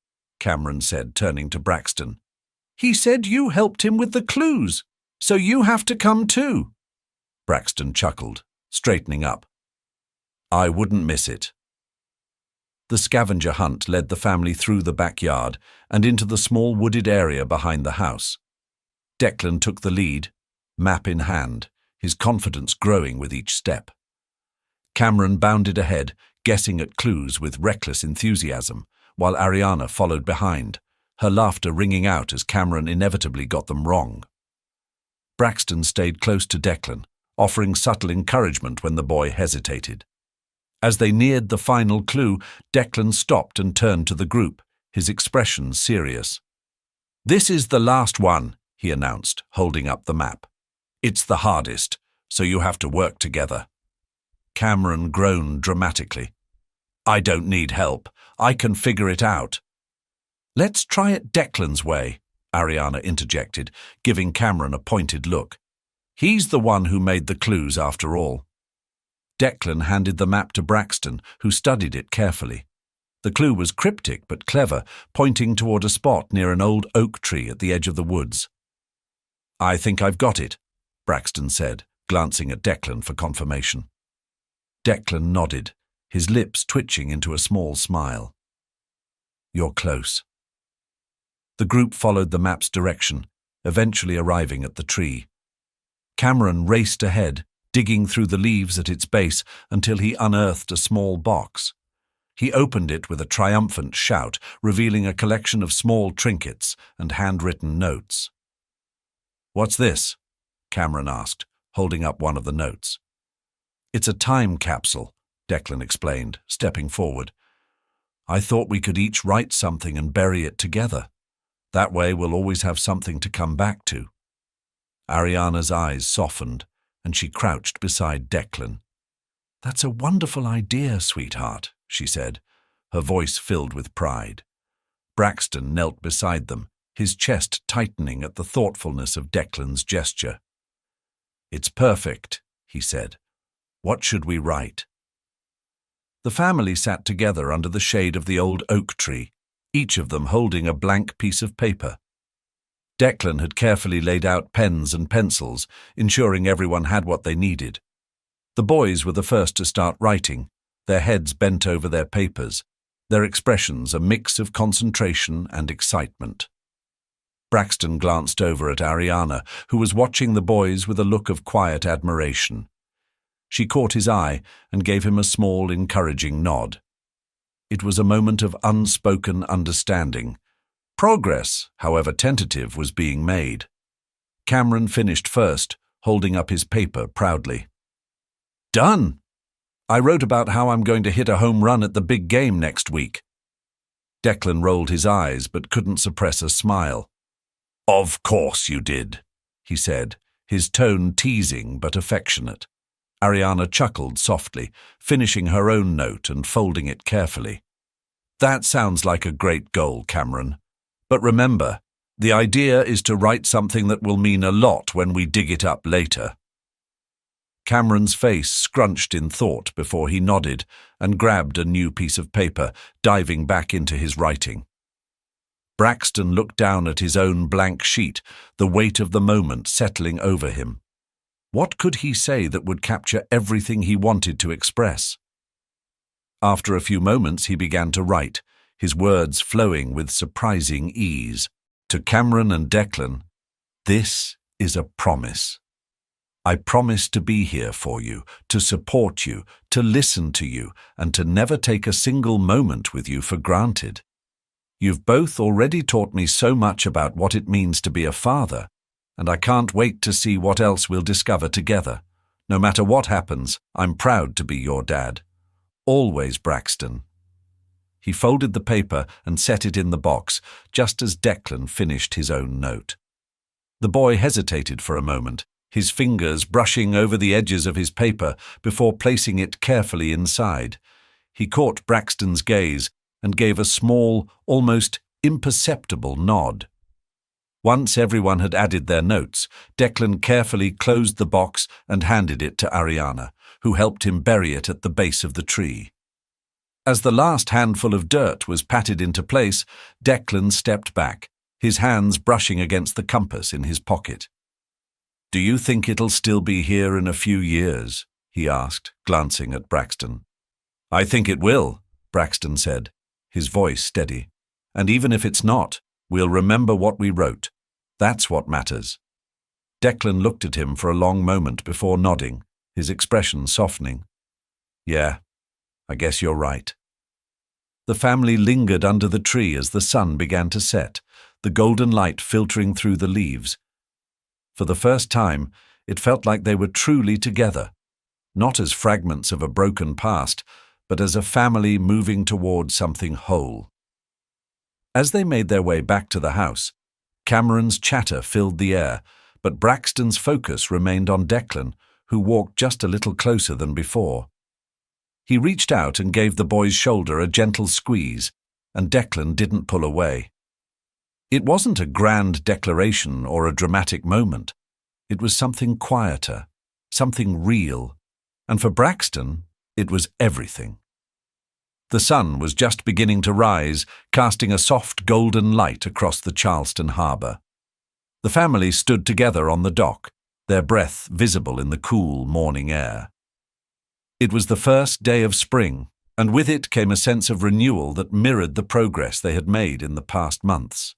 Cameron said, turning to Braxton. He said you helped him with the clues, so you have to come too. Braxton chuckled, straightening up. I wouldn't miss it. The scavenger hunt led the family through the backyard and into the small wooded area behind the house. Declan took the lead, map in hand, his confidence growing with each step. Cameron bounded ahead, guessing at clues with reckless enthusiasm, while Ariana followed behind, her laughter ringing out as Cameron inevitably got them wrong. Braxton stayed close to Declan, offering subtle encouragement when the boy hesitated. As they neared the final clue, Declan stopped and turned to the group, his expression serious. "This is the last one," he announced, holding up the map. "It's the hardest, so you have to work together." Cameron groaned dramatically. "I don't need help. I can figure it out." "Let's try it Declan's way," Ariana interjected, giving Cameron a pointed look. "He's the one who made the clues after all." Declan handed the map to Braxton, who studied it carefully. The clue was cryptic but clever, pointing toward a spot near an old oak tree at the edge of the woods. "I think I've got it," Braxton said, glancing at Declan for confirmation. Declan nodded, his lips twitching into a small smile. "You're close." The group followed the map's direction, eventually arriving at the tree. Cameron raced ahead, digging through the leaves at its base until he unearthed a small box. He opened it with a triumphant shout, revealing a collection of small trinkets and handwritten notes. "What's this?" Cameron asked, holding up one of the notes. "It's a time capsule," Declan explained, stepping forward. "I thought we could each write something and bury it together. That way we'll always have something to come back to." Ariana's eyes softened, and she crouched beside Declan. "That's a wonderful idea, sweetheart," she said, her voice filled with pride. Braxton knelt beside them, his chest tightening at the thoughtfulness of Declan's gesture. "It's perfect," he said. "What should we write?" The family sat together under the shade of the old oak tree, each of them holding a blank piece of paper. Declan had carefully laid out pens and pencils, ensuring everyone had what they needed. The boys were the first to start writing, their heads bent over their papers, their expressions a mix of concentration and excitement. Braxton glanced over at Ariana, who was watching the boys with a look of quiet admiration. She caught his eye and gave him a small, encouraging nod. It was a moment of unspoken understanding. Progress, however tentative, was being made. Cameron finished first, holding up his paper proudly. "Done! I wrote about how I'm going to hit a home run at the big game next week." Declan rolled his eyes but couldn't suppress a smile. "Of course you did," he said, his tone teasing but affectionate. Ariana chuckled softly, finishing her own note and folding it carefully. "That sounds like a great goal, Cameron. But remember, the idea is to write something that will mean a lot when we dig it up later." Cameron's face scrunched in thought before he nodded and grabbed a new piece of paper, diving back into his writing. Braxton looked down at his own blank sheet, the weight of the moment settling over him. What could he say that would capture everything he wanted to express? After a few moments, he began to write, his words flowing with surprising ease. "To Cameron and Declan, this is a promise. I promise to be here for you, to support you, to listen to you, and to never take a single moment with you for granted. You've both already taught me so much about what it means to be a father, and I can't wait to see what else we'll discover together. No matter what happens, I'm proud to be your dad. Always, Braxton." He folded the paper and set it in the box, just as Declan finished his own note. The boy hesitated for a moment, his fingers brushing over the edges of his paper before placing it carefully inside. He caught Braxton's gaze and gave a small, almost imperceptible nod. Once everyone had added their notes, Declan carefully closed the box and handed it to Ariana, who helped him bury it at the base of the tree. As the last handful of dirt was patted into place, Declan stepped back, his hands brushing against the compass in his pocket. "Do you think it'll still be here in a few years?" he asked, glancing at Braxton. "I think it will," Braxton said, his voice steady. "And even if it's not, we'll remember what we wrote. That's what matters." Declan looked at him for a long moment before nodding, his expression softening. Yeah, I guess you're right. The family lingered under the tree as the sun began to set, the golden light filtering through the leaves. For the first time, it felt like they were truly together, not as fragments of a broken past, but as a family moving toward something whole. As they made their way back to the house, Cameron's chatter filled the air, but Braxton's focus remained on Declan, who walked just a little closer than before. He reached out and gave the boy's shoulder a gentle squeeze, and Declan didn't pull away. It wasn't a grand declaration or a dramatic moment. It was something quieter, something real, and for Braxton, it was everything. The sun was just beginning to rise, casting a soft golden light across the Charleston harbor. The family stood together on the dock, their breath visible in the cool morning air. It was the first day of spring, and with it came a sense of renewal that mirrored the progress they had made in the past months.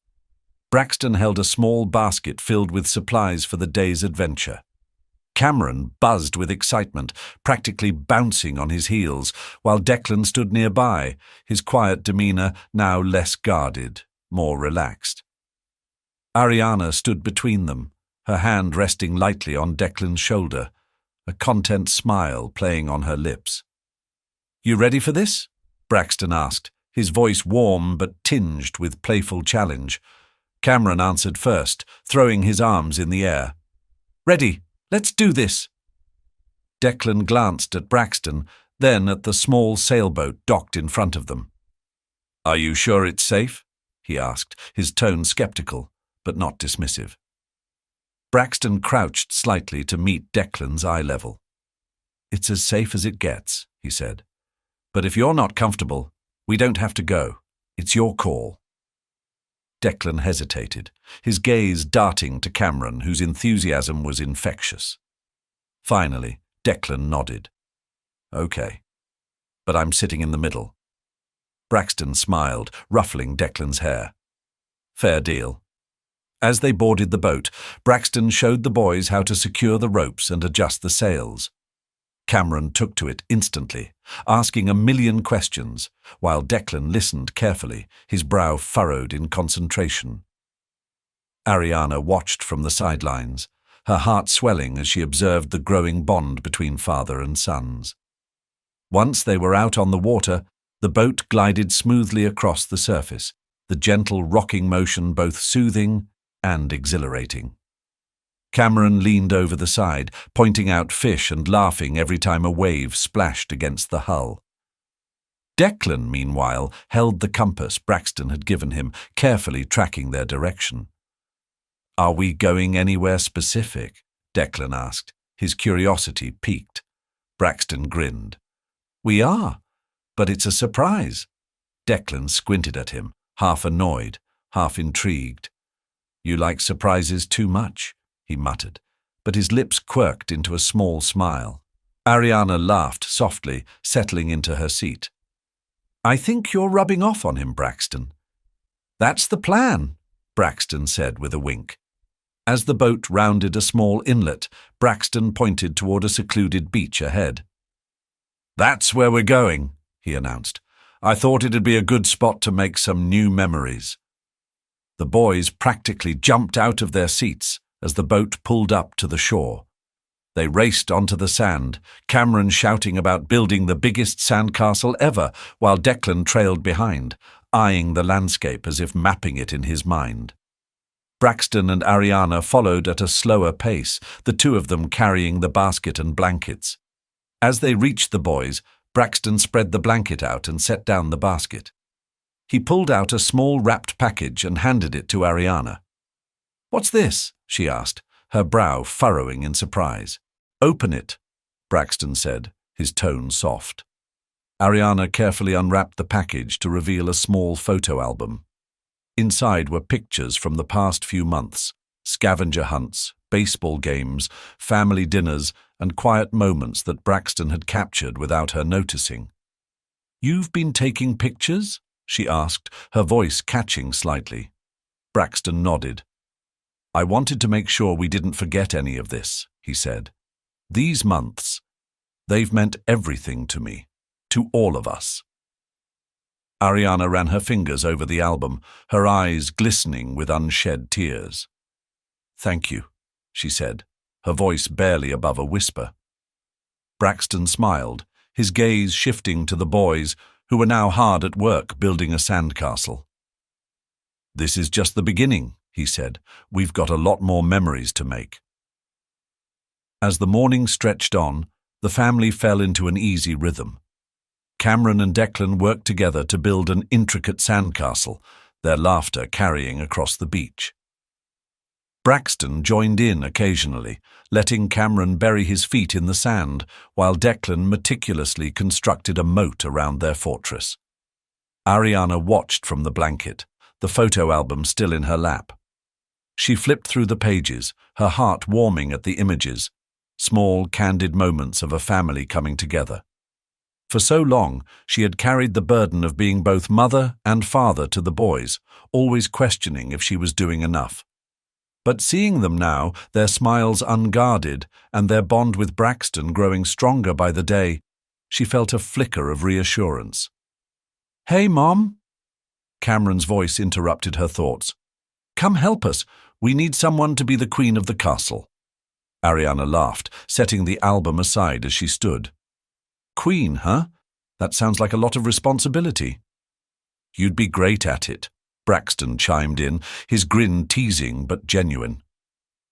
Braxton held a small basket filled with supplies for the day's adventure. Cameron buzzed with excitement, practically bouncing on his heels, while Declan stood nearby, his quiet demeanor now less guarded, more relaxed. Ariana stood between them, her hand resting lightly on Declan's shoulder, a content smile playing on her lips. "You ready for this?" Braxton asked, his voice warm but tinged with playful challenge. Cameron answered first, throwing his arms in the air. "Ready, let's do this." Declan glanced at Braxton, then at the small sailboat docked in front of them. "Are you sure it's safe?" he asked, his tone skeptical, but not dismissive. Braxton crouched slightly to meet Declan's eye level. "It's as safe as it gets," he said. "But if you're not comfortable, we don't have to go. It's your call." Declan hesitated, his gaze darting to Cameron, whose enthusiasm was infectious. Finally, Declan nodded. "Okay, but I'm sitting in the middle." Braxton smiled, ruffling Declan's hair. "Fair deal." As they boarded the boat, Braxton showed the boys how to secure the ropes and adjust the sails. Cameron took to it instantly, asking a million questions, while Declan listened carefully, his brow furrowed in concentration. Ariana watched from the sidelines, her heart swelling as she observed the growing bond between father and sons. Once they were out on the water, the boat glided smoothly across the surface, the gentle rocking motion both soothing and exhilarating. Cameron leaned over the side, pointing out fish and laughing every time a wave splashed against the hull. Declan, meanwhile, held the compass Braxton had given him, carefully tracking their direction. "Are we going anywhere specific?" Declan asked, his curiosity piqued. Braxton grinned. "We are, but it's a surprise." Declan squinted at him, half annoyed, half intrigued. "You like surprises too much," he muttered, but his lips quirked into a small smile. Ariana laughed softly, settling into her seat. "I think you're rubbing off on him, Braxton." "That's the plan," Braxton said with a wink. As the boat rounded a small inlet, Braxton pointed toward a secluded beach ahead. "That's where we're going," he announced. "I thought it'd be a good spot to make some new memories." The boys practically jumped out of their seats as the boat pulled up to the shore. They raced onto the sand, Cameron shouting about building the biggest sandcastle ever, while Declan trailed behind, eyeing the landscape as if mapping it in his mind. Braxton and Ariana followed at a slower pace, the two of them carrying the basket and blankets. As they reached the boys, Braxton spread the blanket out and set down the basket. He pulled out a small wrapped package and handed it to Ariana. "What's this?" she asked, her brow furrowing in surprise. "Open it," Braxton said, his tone soft. Ariana carefully unwrapped the package to reveal a small photo album. Inside were pictures from the past few months, scavenger hunts, baseball games, family dinners, and quiet moments that Braxton had captured without her noticing. "You've been taking pictures?" she asked, her voice catching slightly. Braxton nodded. I wanted to make sure we didn't forget any of this, he said. These months, they've meant everything to me, to all of us. Ariana ran her fingers over the album, her eyes glistening with unshed tears. Thank you, she said, her voice barely above a whisper. Braxton smiled, his gaze shifting to the boys, who were now hard at work building a sandcastle. This is just the beginning, he said. We've got a lot more memories to make. As the morning stretched on, the family fell into an easy rhythm. Cameron and Declan worked together to build an intricate sandcastle, their laughter carrying across the beach. Braxton joined in occasionally, letting Cameron bury his feet in the sand, while Declan meticulously constructed a moat around their fortress. Ariana watched from the blanket, the photo album still in her lap. She flipped through the pages, her heart warming at the images, small, candid moments of a family coming together. For so long, she had carried the burden of being both mother and father to the boys, always questioning if she was doing enough. But seeing them now, their smiles unguarded and their bond with Braxton growing stronger by the day, she felt a flicker of reassurance. "Hey, Mom!" Cameron's voice interrupted her thoughts. "Come help us. We need someone to be the queen of the castle." Ariana laughed, setting the album aside as she stood. "Queen, huh? That sounds like a lot of responsibility." "You'd be great at it," Braxton chimed in, his grin teasing but genuine.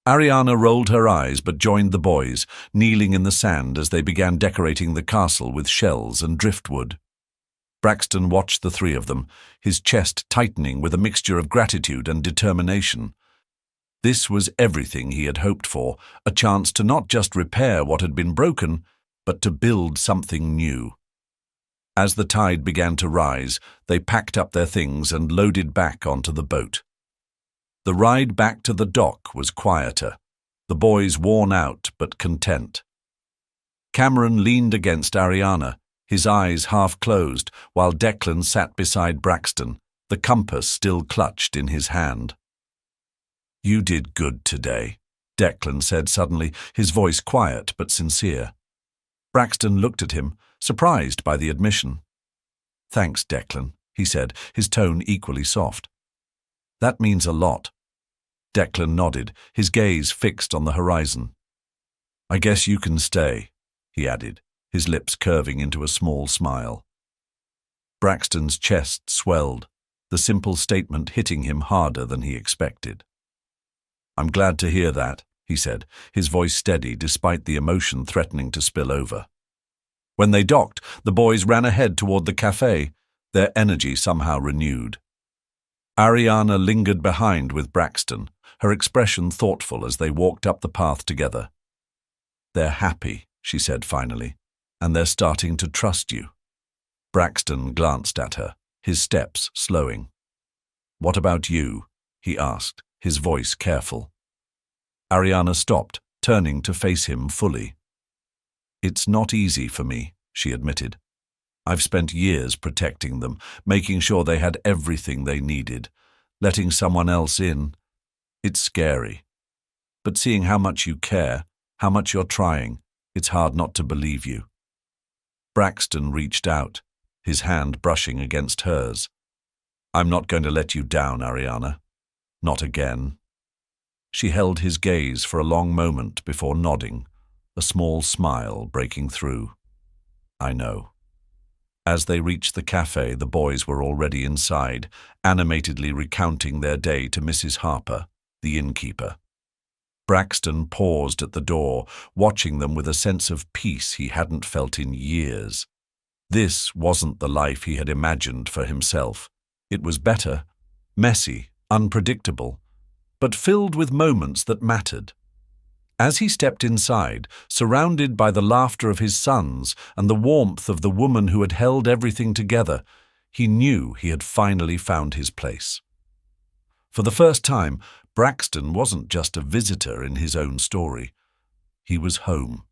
Ariana rolled her eyes but joined the boys, kneeling in the sand as they began decorating the castle with shells and driftwood. Braxton watched the three of them, his chest tightening with a mixture of gratitude and determination. This was everything he had hoped for, a chance to not just repair what had been broken, but to build something new. As the tide began to rise, they packed up their things and loaded back onto the boat. The ride back to the dock was quieter, the boys worn out but content. Cameron leaned against Ariana, his eyes half closed, while Declan sat beside Braxton, the compass still clutched in his hand. "You did good today," Declan said suddenly, his voice quiet but sincere. Braxton looked at him, surprised by the admission. "Thanks, Declan," he said, his tone equally soft. "That means a lot." Declan nodded, his gaze fixed on the horizon. "I guess you can stay," he added, his lips curving into a small smile. Braxton's chest swelled, the simple statement hitting him harder than he expected. "I'm glad to hear that," he said, his voice steady despite the emotion threatening to spill over. When they docked, the boys ran ahead toward the cafe, their energy somehow renewed. Ariana lingered behind with Braxton, her expression thoughtful as they walked up the path together. "They're happy," she said finally, "and they're starting to trust you." Braxton glanced at her, his steps slowing. "What about you?" he asked, his voice careful. Ariana stopped, turning to face him fully. "It's not easy for me," she admitted. "I've spent years protecting them, making sure they had everything they needed. Letting someone else in, it's scary. But seeing how much you care, how much you're trying, it's hard not to believe you." Braxton reached out, his hand brushing against hers. "I'm not going to let you down, Ariana. Not again." She held his gaze for a long moment before nodding, a small smile breaking through. "I know." As they reached the cafe, the boys were already inside, animatedly recounting their day to Mrs. Harper, the innkeeper. Braxton paused at the door, watching them with a sense of peace he hadn't felt in years. This wasn't the life he had imagined for himself. It was better, messy, unpredictable, but filled with moments that mattered. As he stepped inside, surrounded by the laughter of his sons and the warmth of the woman who had held everything together, he knew he had finally found his place. For the first time, Braxton wasn't just a visitor in his own story. He was home.